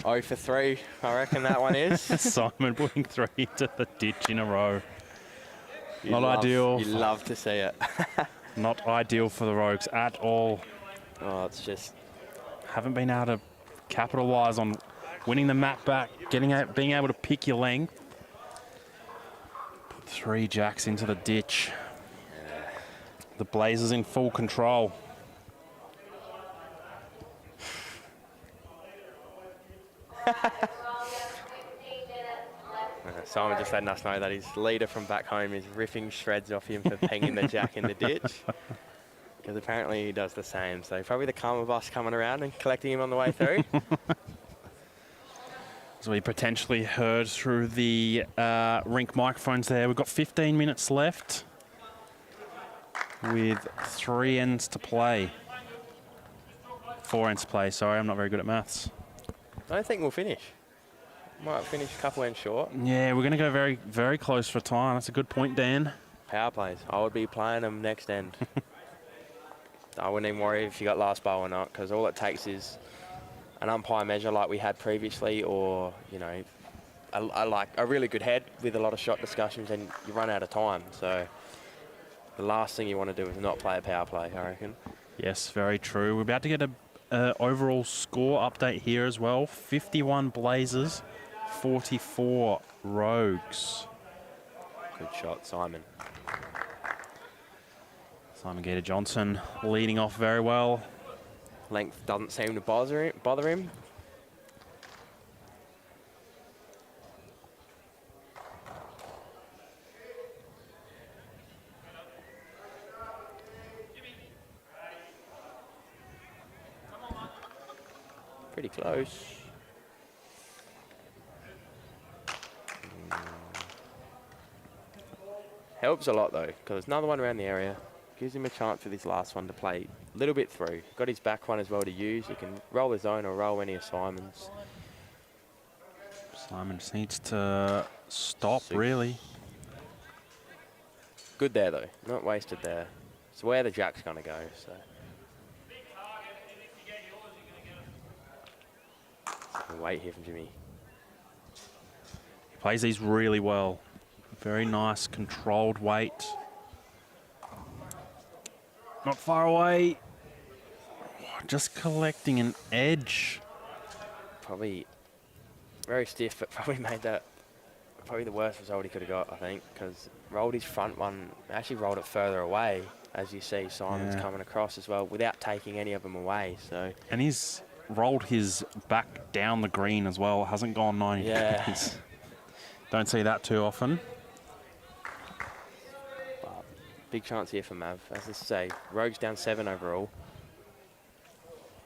0 for 3, I reckon that one is. Simon putting 3 into the ditch in a row. Not ideal. You love to see it. Not ideal for the Rogues at all. Oh, it's just... Haven't been able to capitalise on winning the map back, being able to pick your length. Put 3 jacks into the ditch. The Blazers in full control. Simon just letting us know that his leader from back home is ripping shreds off him for pinging the jack in the ditch. Because apparently he does the same. So probably the karma bus coming around and collecting him on the way through. As we potentially heard through the rink microphones there, we've got 15 minutes left with 3 ends to play. 4 ends to play, sorry, I'm not very good at maths. I don't think we'll finish. Might finish a couple ends short. Yeah, we're going to go very, very close for time. That's a good point, Dan. Power plays. I would be playing them next end. I wouldn't even worry if you got last bowl or not, because all it takes is an umpire measure like we had previously, or, you know, like a really good head with a lot of shot discussions, and you run out of time. So the last thing you want to do is not play a power play, I reckon. Yes, very true. We're about to get a overall score update here as well. 51 Blazers, 44 Rogues. Good shot, Simon. Simon Gator-Johnson leading off very well. Length doesn't seem to bother him. Pretty close. Helps a lot though, because there's another one around the area. Gives him a chance for this last one to play a little bit through. Got his back one as well to use. He can roll his own or roll any of Simon's. Simon just needs to stop, really. Good there though, not wasted there. It's where the jack's going to go. So. Wait here from Jimmy. He plays these really well. Very nice, controlled weight. Not far away. Just collecting an edge. Probably very stiff, but probably made that probably the worst result he could have got, I think, because rolled his front one, actually rolled it further away, as you see Simon's coming across as well, without taking any of them away. So. And he's rolled his back down the green as well. Hasn't gone 90 degrees. Don't see that too often. But big chance here for Mav. As I say, Rogue's down 7 overall.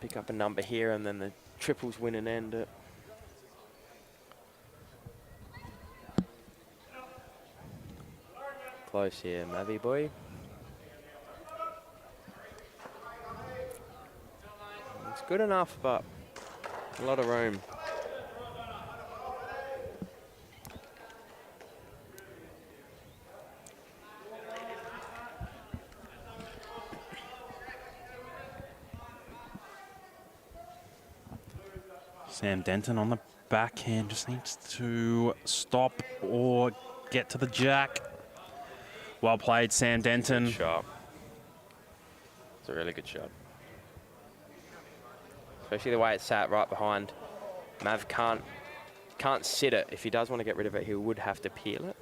pick up a number here, and then the triples win and end it. Close here, Mavi boy. It's good enough, but a lot of room. Sam Denton on the backhand just needs to stop or get to the jack. Well played, Sam Denton. Good shot. It's a really good shot. Especially the way it's sat right behind. Mav can't sit it. If he does want to get rid of it, he would have to peel it.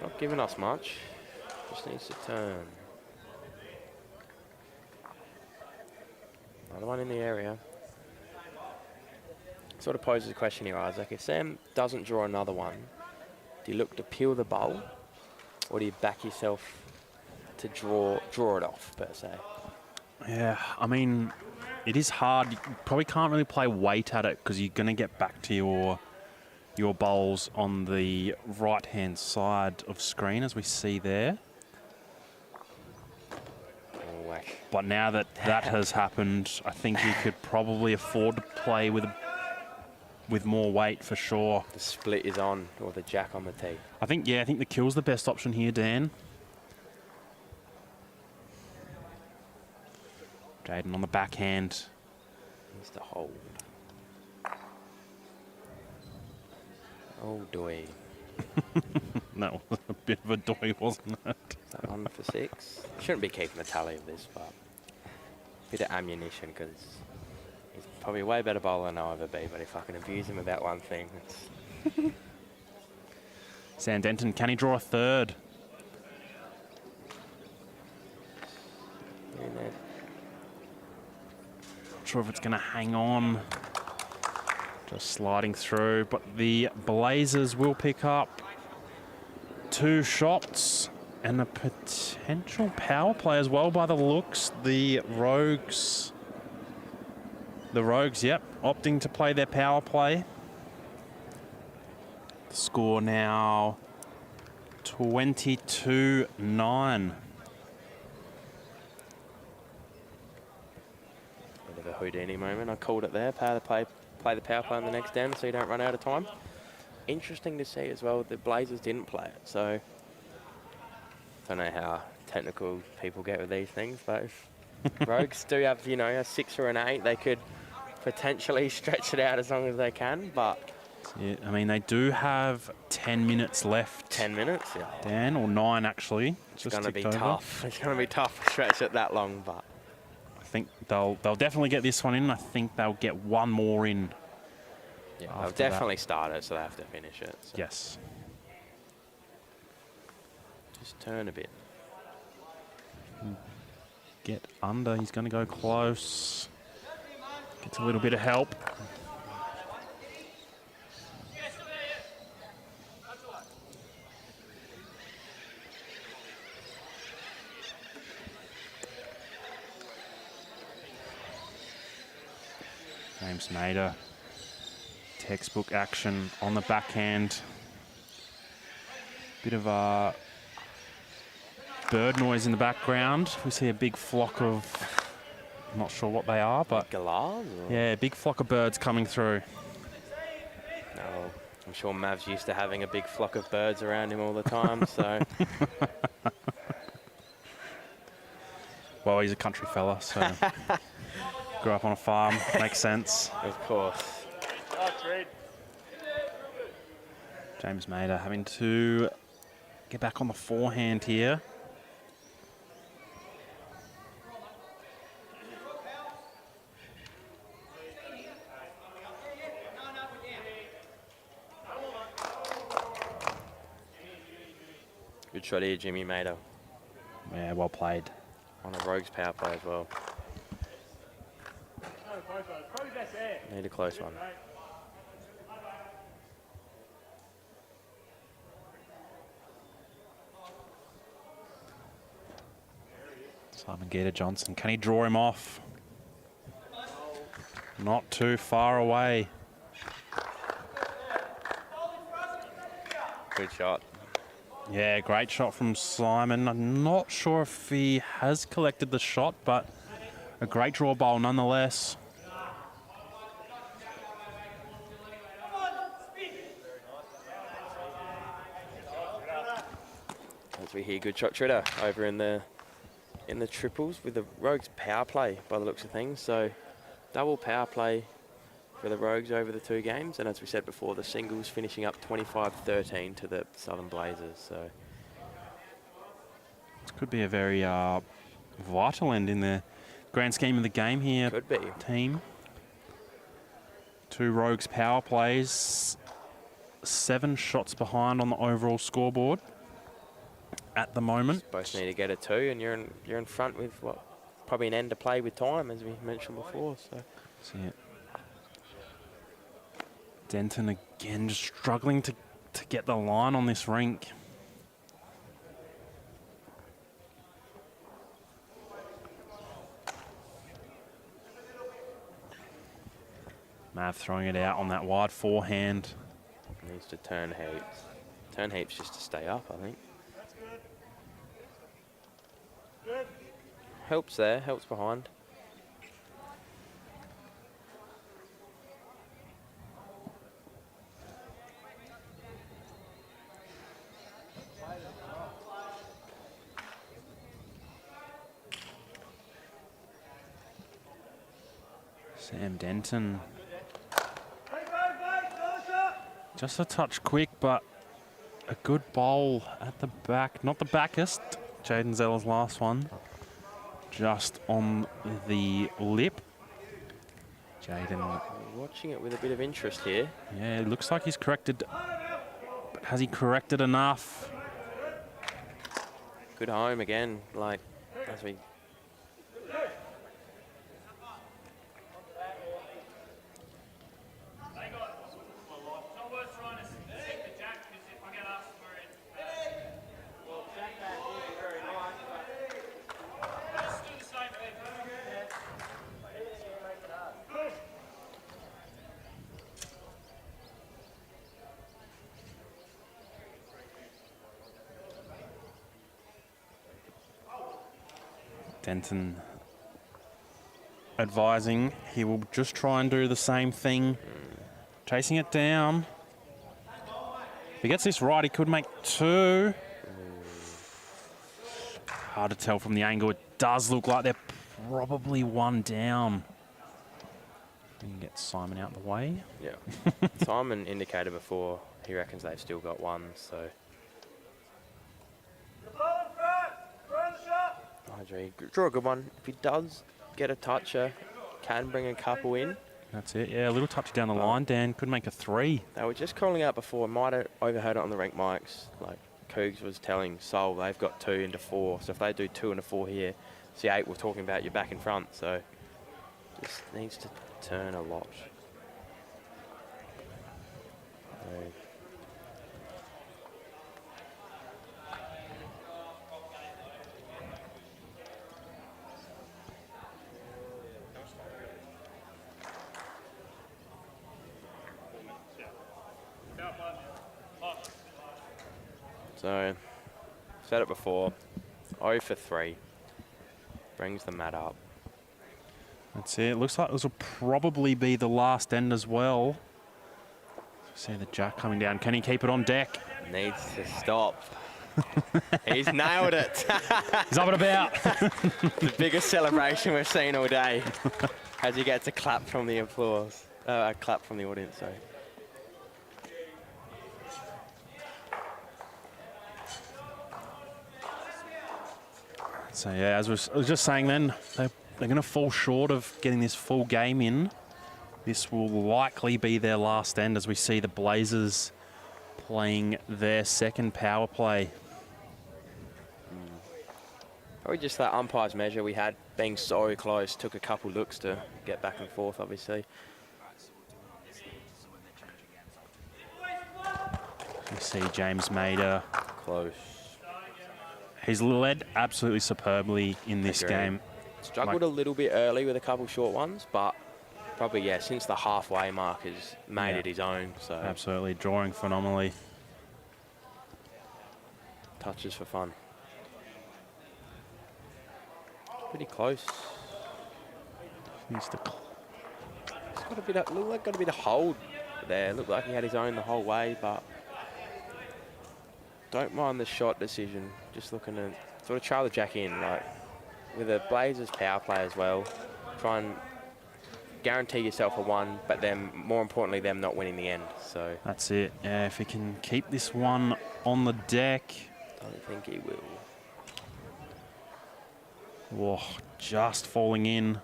Not giving us much. Just needs to turn. Another one in the area. Sort of poses a question here, Isaac. If Sam doesn't draw another one, do you look to peel the bowl, or do you back yourself to draw it off, per se? Yeah, I mean, it is hard. You probably can't really play weight at it because you're going to get back to your bowls on the right-hand side of screen, as we see there. Oh, whack. But now that that has happened, I think you could probably afford to play with more weight for sure. The split is on, or the jack on the tee. I think the kill's the best option here, Dan. Jaden on the backhand. Needs to hold. Oh, doy. That was a bit of a doy, wasn't it? Is that 1 for 6? Shouldn't be keeping a tally of this, but a bit of ammunition, because he's probably a way better bowler than I'll ever be, but if I can abuse him about one thing, it's... Sam Denton, can he draw a third? Not sure if it's going to hang on. Just sliding through, but the Blazers will pick up 2 shots and a potential power play as well by the looks. The Rogues, yep, opting to play their power play. The score now 22-9. Bit of a Houdini moment. I called it there. Play the power play on the next end so you don't run out of time. Interesting to see as well, the Blazers didn't play it, so don't know how technical people get with these things, but if Rogues do have, you know, a 6 or an 8, they could potentially stretch it out as long as they can, but... Yeah, I mean, they do have 10 minutes left. 10 minutes? Yeah. Dan, or 9 actually. It's going to be tough. It's going to be tough to stretch it that long, but... I think they'll definitely get this one in. I think they'll get one more in. Yeah, they'll definitely start it, so they have to finish it. So. Yes. Just turn a bit. Get under. He's going to go close. Gets a little bit of help. James Mader, textbook action on the backhand. Bit of a bird noise in the background. We see a big flock of, I'm not sure what they are, but Galahs? yeah, big flock of birds coming through. No, I'm sure Mav's used to having a big flock of birds around him all the time, so... Well, he's a country fella, so grew up on a farm, makes sense. Of course. James Mader having to get back on the forehand here. Good shot here, Jimmy Mader. Yeah, well played. On a Rogues power play as well. Need a close one. Simon Gator-Johnson, can he draw him off? Not too far away. Good shot. Yeah, great shot from Simon. I'm not sure if he has collected the shot, but a great draw bowl nonetheless. As we hear good shot Tritter over in the triples with the Rogues power play by the looks of things. So double power play for the Rogues over the 2 games. And as we said before, the singles finishing up 25-13 to the Southern Blazers. So This could be a very vital end in the grand scheme of the game here. could be. Team. 2 Rogues power plays. 7 shots behind on the overall scoreboard at the moment. Both need to get a 2, and you're in front with what probably an end to play with time, as we mentioned before. So See it. Denton again just struggling to get the line on this rink. Mav throwing it out on that wide forehand. needs to turn heaps. Turn heaps just to stay up, I think. Helps there, helps behind. Sam Denton. Just a touch quick, but a good bowl at the back. Not the backest. Jaden Zeller's last one. Just on the lip. Jaden. Watching it with a bit of interest here. Yeah, it looks like he's corrected. But has he corrected enough? Good home again, like as we. Denton advising he will just try and do the same thing. Chasing it down. If he gets this right, he could make 2. Hard to tell from the angle. It does look like they're probably 1 down. We can get Simon out the way. Yeah. Simon indicated before he reckons they've still got 1, so. Draw a good one. If he does get a toucher, can bring a couple in. That's it, yeah. A little touch down the line, Dan. Could make a 3. They were just calling out before. Might have overheard it on the rank mics. Like Cougs was telling Sol they've got 2 into 4. So if they do 2 into 4 here, C8 we're talking about you're back in front. So just needs to turn a lot. So, said it before, 0 for 3. Brings the mat up. That's it. Looks like this will probably be the last end as well. See the jack coming down. Can he keep it on deck? Needs to stop. He's nailed it. He's up and about. The biggest celebration we've seen all day. As he gets a clap from the applause. A clap from the audience, sorry. So yeah, as I was just saying then, they're going to fall short of getting this full game in. This will likely be their last end as we see the Blazers playing their second power play. Probably just that umpire's measure we had being so close. Took a couple looks to get back and forth, obviously. You see James Mader. Close. He's led absolutely superbly in this Agreed. game. Struggled a little bit early with a couple short ones, but probably, yeah, since the halfway mark has made it his own. So Absolutely, drawing phenomenally. touches for fun. Pretty close. Needs to It's got a bit of, got a bit of hold there. Looked like he had his own the whole way, but don't mind the shot decision. Just looking to sort of trail the jack in, like with a Blazers power play as well. Try and guarantee yourself a 1, but then more importantly, them not winning the end. So That's it. Yeah, if he can keep this one on the deck. don't think he will. Whoa, just falling in.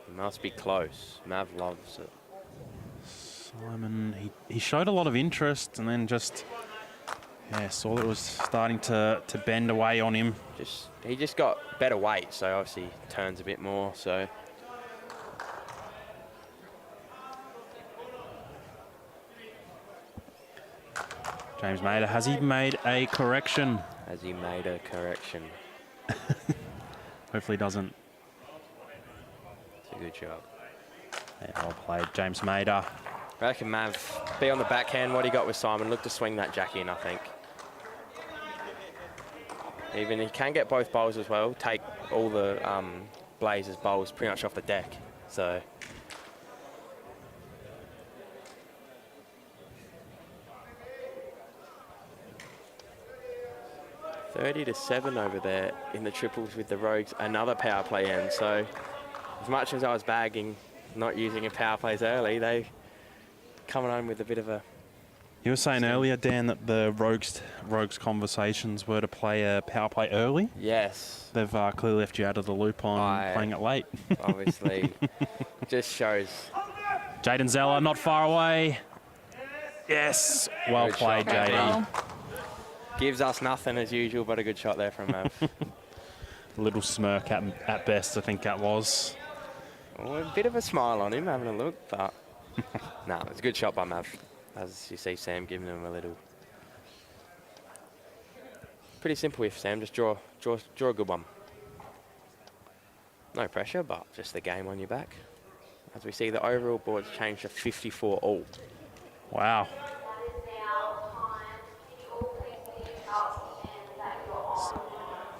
He must be close. Mav loves it. Simon, he showed a lot of interest and then just, yeah, saw that it was starting to bend away on him. He just got better weight, so obviously turns a bit more. So James Mader, has he made a correction? has he made a correction? Hopefully doesn't. It's a good job. Yeah, well played, James Mader. I reckon Mav be on the backhand. What he got with Simon, look to swing that jack in, I think. Even he can get both bowls as well. Take all the Blazers bowls pretty much off the deck. So 30-7 over there in the triples with the Rogues. Another power play end. So as much as I was bagging not using a power plays early, they coming home with a bit of a... You were saying earlier, Dan, that the Rogues conversations were to play a power play early. Yes. They've clearly left you out of the loop on playing it late. Obviously, just shows. Jaden Zeller not far away. Yes, well Good played, shot. Very JD. well. Gives us nothing as usual, but a good shot there from Mav. A little smirk at best, I think that was. Oh, a bit of a smile on him, having a look, but no, it's a good shot by Mav. As you see Sam giving him a little. Pretty simple if Sam, just draw a good one. No pressure, but just the game on your back. As we see, the overall board's changed to 54 all. Wow.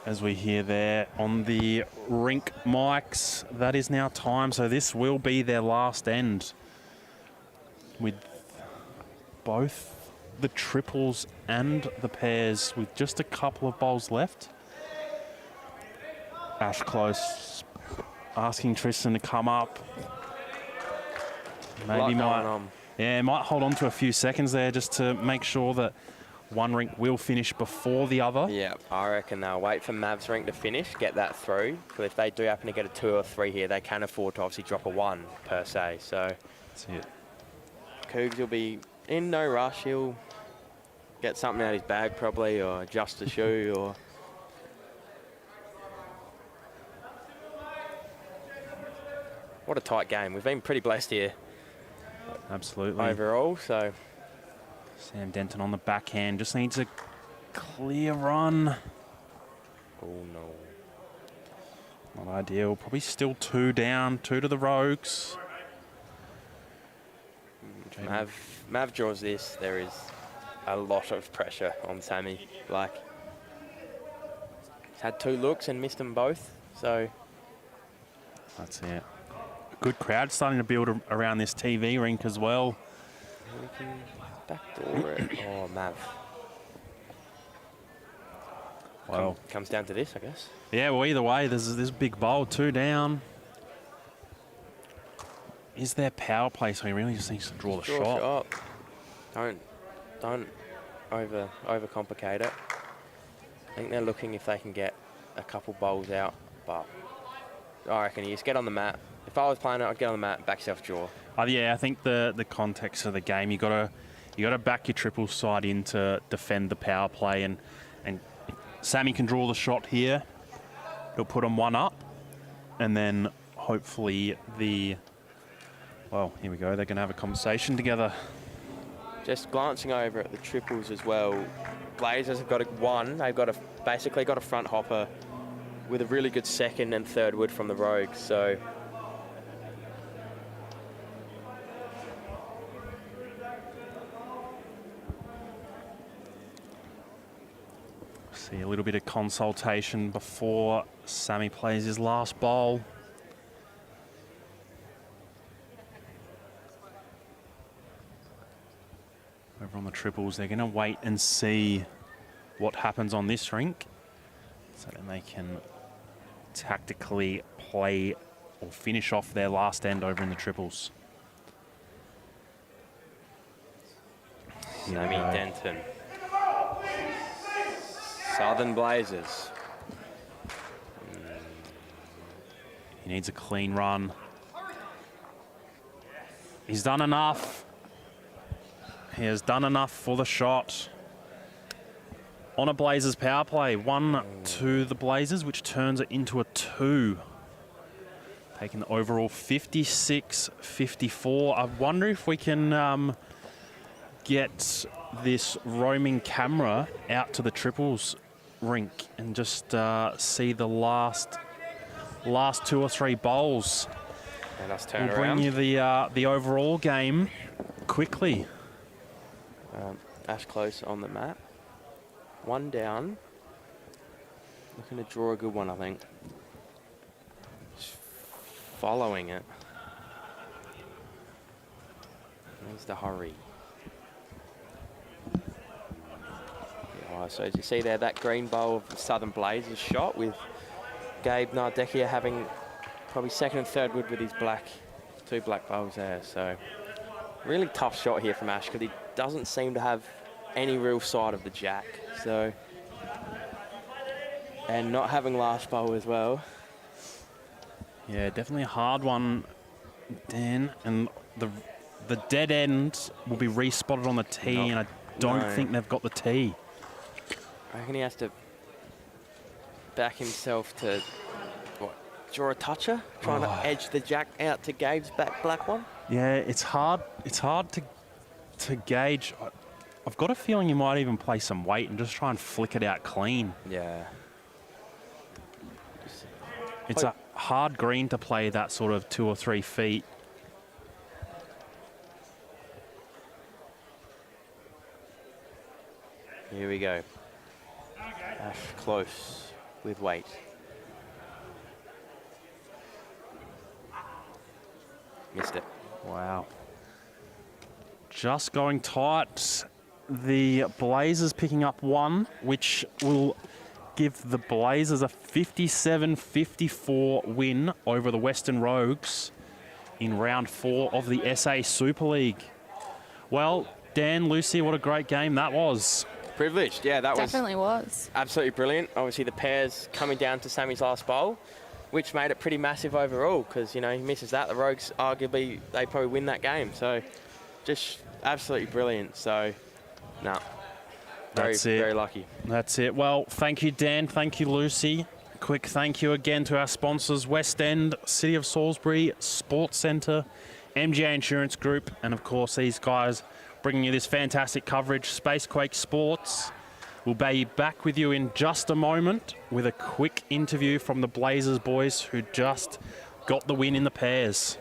As we hear there on the rink mics, that is now time. So this will be their last end with both the triples and the pairs with just a couple of bowls left. Ash close, asking Tristan to come up. Maybe might hold on to a few seconds there just to make sure that one rink will finish before the other. Yeah, I reckon they'll wait for Mav's rink to finish, get that through. Because if they do happen to get a 2 or 3 here, they can afford to obviously drop a 1 per se. So That's it. Cougs will be in no rush. He'll get something out of his bag probably, or adjust a shoe, or... What a tight game. We've been pretty blessed here Absolutely. overall, so... Sam Denton on the backhand just needs a clear run. Oh, no. Not ideal. Probably still 2 down, 2 to the Rogues. Mav draws this. There is a lot of pressure on Sammy. Like, he's had 2 looks and missed them both, so... That's it. Good crowd starting to build around this TV rink as well. We can backdoor it. Oh, Mav. Well, Comes down to this, I guess. yeah, well, either way, there's this big bowl, 2 down. Is there power play? So he really just needs to draw the shot. Don't overcomplicate it. I think they're looking if they can get a couple bowls out, but I reckon you just get on the mat. If I was playing it, I'd get on the mat, back yourself draw. Yeah, I think the context of the game, you gotta back your triple side in to defend the power play, and Sammy can draw the shot here. He'll put him 1 up, and then hopefully well, here we go. They're gonna have a conversation together. Just glancing over at the triples as well, Blazers have got they've got basically got a front hopper with a really good second and third wood from the Rogues. So see a little bit of consultation before Sammy plays his last bowl. Over on the triples, they're going to wait and see what happens on this rink, so then they can tactically play or finish off their last end over in the triples. Sammy Denton, Southern Blazers. He needs a clean run. He's done enough. He has done enough for the shot. On a Blazers power play, 1 to the Blazers, which turns it into a 2. Taking the overall 56-54. I wonder if we can get this roaming camera out to the triples rink and just see the last 2 or 3 bowls. And us turn We'll around. bring you the overall game quickly. Ash close on the map. 1 down. Looking to draw a good one, I think. Just following it. There's the hurry. Yeah, so as you see there, that green bowl of the Southern Blazers shot with Gabe Nardekia having probably second and third wood with his 2 black bowls there. So really tough shot here from Ash because he doesn't seem to have any real side of the jack. So, and not having last bowl as well. Yeah, definitely a hard one, Dan. And the dead end will be respotted on the tee, and I don't think they've got the tee. I reckon he has to back himself to, draw a toucher? Trying to edge the jack out to Gabe's black one? Yeah, it's hard. It's hard to gauge. I've got a feeling you might even play some weight and just try and flick it out clean. Yeah. It's a hard green to play that sort of 2 or 3 feet. Here we go. Ash close with weight. Missed it. Wow. Just going tight. The Blazers picking up 1, which will give the Blazers a 57-54 win over the Western Rogues in round 4 of the SA Super League. Well, Dan, Lucy, what a great game that was. Privileged, yeah, that Definitely was. absolutely brilliant. Obviously, the pairs coming down to Sammy's last bowl, which made it pretty massive overall because, you know, he misses that. The Rogues, arguably, they probably win that game. So, just absolutely brilliant. So, no, very lucky. That's it. Well, thank you, Dan. Thank you, Lucy. Quick thank you again to our sponsors, West End, City of Salisbury, Sports Centre, MGA Insurance Group, and, of course, these guys bringing you this fantastic coverage, Spacequake Sports. We'll be back with you in just a moment with a quick interview from the Blazers boys who just got the win in the pairs.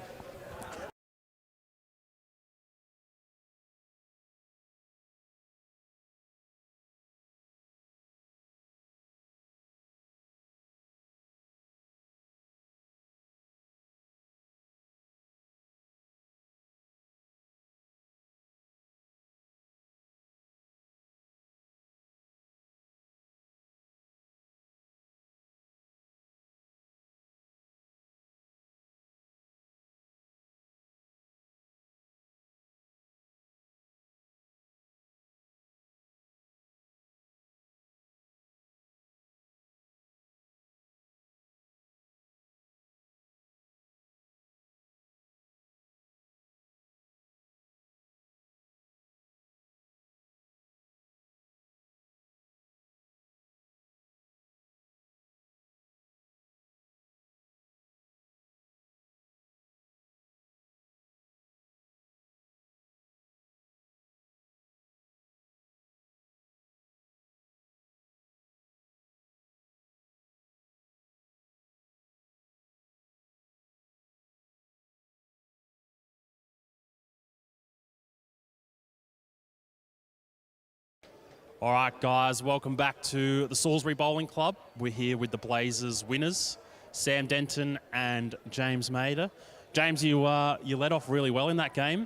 All right, guys, welcome back to the Salisbury Bowling Club. We're here with the Blazers winners, Sam Denton and James Mader. James, you led off really well in that game.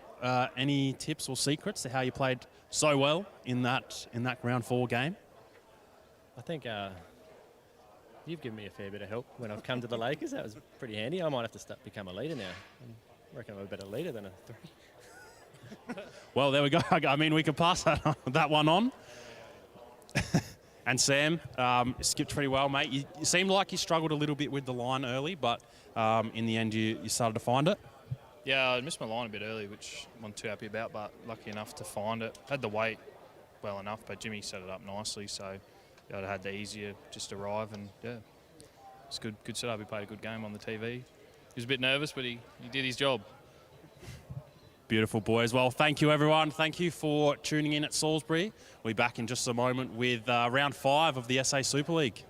Any tips or secrets to how you played so well in that round 4 game? I think you've given me a fair bit of help when I've come to the Lakers. That was pretty handy. I might have to become a leader now. I reckon I'm a better leader than a 3. Well, there we go. I mean, we can pass that one on. And Sam, skipped pretty well, mate. You seemed like you struggled a little bit with the line early, but in the end you started to find it. Yeah, I missed my line a bit early, which I'm not too happy about, but lucky enough to find it. Had the weight well enough, but Jimmy set it up nicely, so I had the easier just arrive, and yeah, it's good setup. He played a good game on the TV. He was a bit nervous, but he did his job. Beautiful, boys. Well, thank you, everyone. Thank you for tuning in at Salisbury. We'll be back in just a moment with round 5 of the SA Super League.